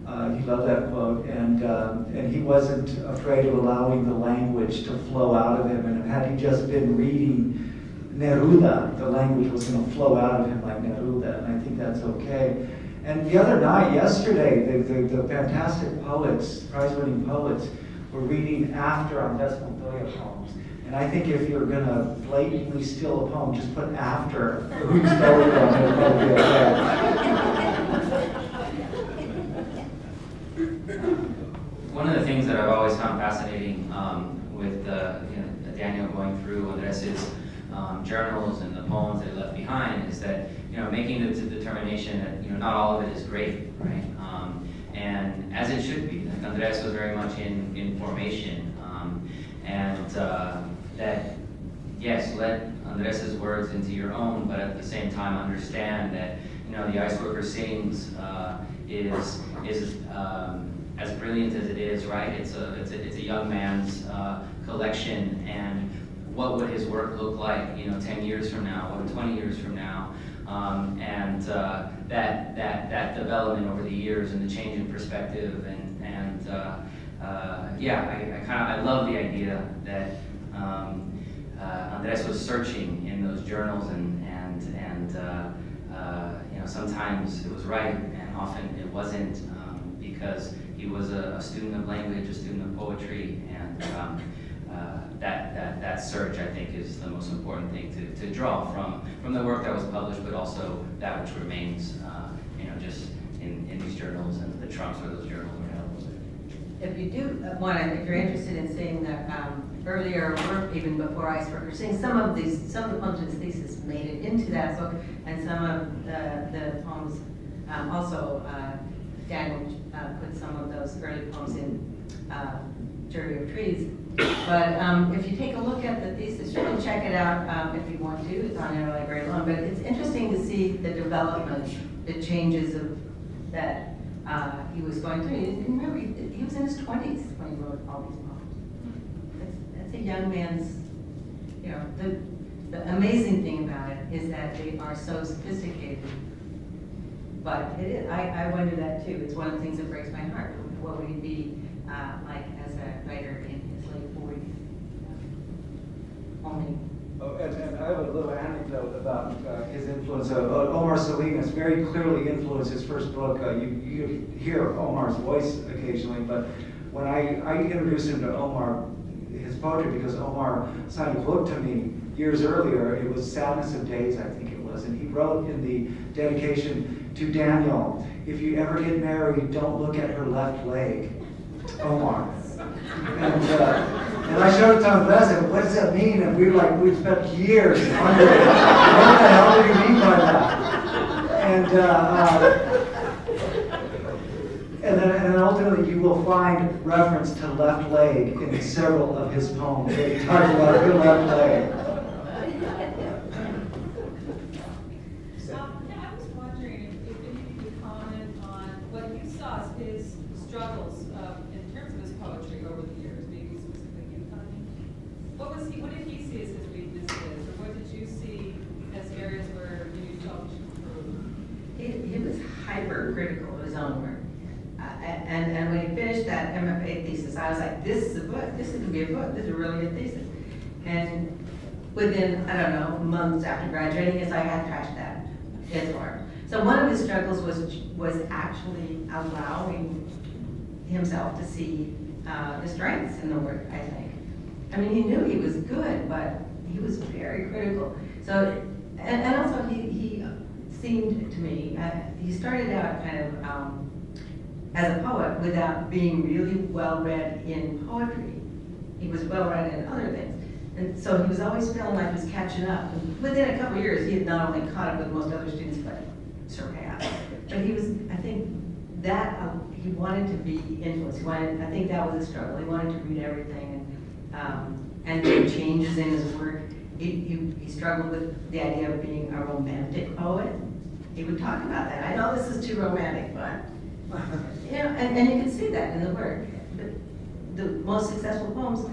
He loved that quote, and he wasn't afraid of allowing the language to flow out of him. And had he just been reading Neruda, the language was going to flow out of him like Neruda, and I think that's okay. And the other night, yesterday, the fantastic poets, prize-winning poets, were reading after Andrés Montoya poems. And I think if you're going to blatantly steal a poem, just put after who you stole it from, it'll probably be okay. One of the things that I've always found fascinating with Daniel going through Andrés's journals and the poems that he left behind is that making the determination that not all of it is great, right? And as it should be. Like Andrés was very much in formation, and that yes, let Andrés's words into your own, but at the same time understand that the Ice Worker Sings is as brilliant as it is, right? It's a young man's collection, and what would his work look like, 10 years from now, what 20 years from now, and that development over the years and the change in perspective, and I love the idea that Andrés was searching in those journals, and sometimes it was right, and often it wasn't, because he was a student of language, a student of poetry, and that search, I think, is the most important thing to draw from the work that was published, but also that which remains, just in these journals and the trunks where those journals are held. If you do if you're interested in seeing the earlier work, even before Ice Worker Sings, some of the poems in his thesis made it into that book, and some of the poems also Daniel put some of those early poems in Jury of Trees. But if you take a look at the thesis, you can check it out if you want to. It's on Interlibrary Loan. But it's interesting to see the development, the changes that he was going through. And remember, he was in his 20s when he wrote all these poems. That's a young man's, the amazing thing about it is that they are so sophisticated. But I wonder that too. It's one of the things that breaks my heart. What would he be like as a writer in his late 40s? Only. Oh, and I have a little anecdote about his influence. Omar Salinas very clearly influenced his first book. You hear Omar's voice occasionally, but when I introduced him to Omar, his poetry, because Omar signed a book to me years earlier. It was Sadness of Days, I think it was, and he wrote in the dedication to Daniel, "If you ever get married, don't look at her left leg." Omar. And I showed it to Andrés, and what does that mean? And we spent years wondering, what the hell do you mean by that? And then ultimately you will find reference to left leg in several of his poems. He talks about your left leg. I was wondering if any of you could comment on what you saw as his struggles in terms of his poetry over the years, maybe specifically you, Connie. What did he see as his weaknesses, or what did you see as areas where you felt you improved? He was hypercritical of his own work. And when he finished that MFA thesis, I was like, this is a book. This is going to be a book. This is a really good thesis. And within, I don't know, months after graduating, I had trashed that his work. So one of his struggles was actually allowing himself to see the strengths in the work, I think. I mean, he knew he was good, but he was very critical. So, and also he seemed to me, he started out kind of as a poet without being really well-read in poetry. He was well-read in other things. And so he was always feeling like he was catching up. And within a couple of years, he had not only caught up with most other students, but surpassed. But he was, I think, that he wanted to be influenced. I think that was a struggle. He wanted to read everything and make changes in his work. He struggled with the idea of being a romantic poet. He would talk about that. I know this is too romantic, but and you can see that in the work. The most successful poems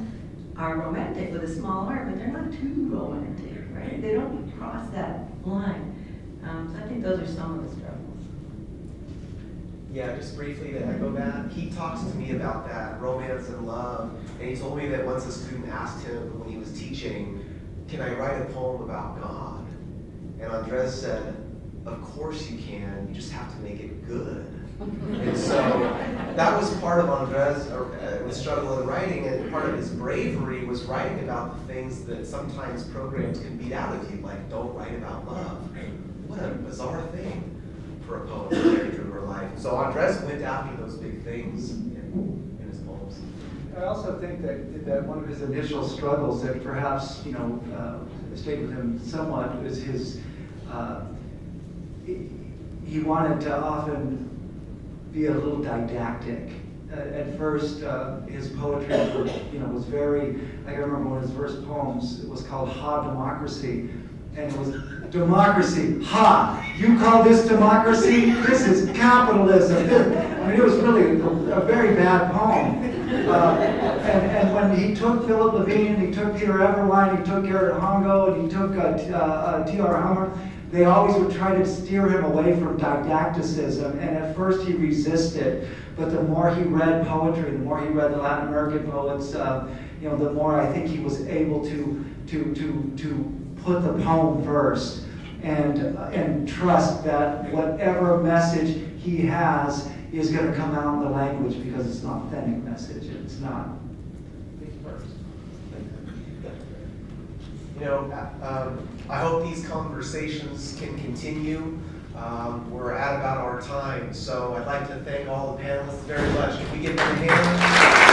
are romantic with a small r, but they're not too romantic, right? They don't cross that line. So I think those are some of the struggles. Yeah, just briefly to echo that, he talks to me about that, romance and love, and he told me that once a student asked him when he was teaching, can I write a poem about God? And Andres said, of course you can, you just have to make it good. And so that was part of Andres' struggle in writing, and part of his bravery was writing about the things that sometimes programs can beat out of you, like don't write about love. What a bizarre thing for a poet to carry through her life. So Andres went after those big things in his poems. I also think that one of his initial struggles that perhaps, stayed with him somewhat was his, he wanted to often be a little didactic. At first, his poetry was very, I can remember one of his first poems, it was called Ha Democracy, and it was, democracy, ha, you call this democracy? This is capitalism. I mean, it was really a very bad poem. And when he took Philip Levine, he took Peter Everline, he took Garrett Hongo, and he took T.R. Hummer, they always would try to steer him away from didacticism, and at first he resisted. But the more he read poetry, the more he read the Latin American poets, the more I think he was able to put the poem first and trust that whatever message he has is going to come out in the language because it's an authentic message. It's not. Think first. I hope these conversations can continue. We're at about our time, so I'd like to thank all the panelists very much. Can we give them a hand?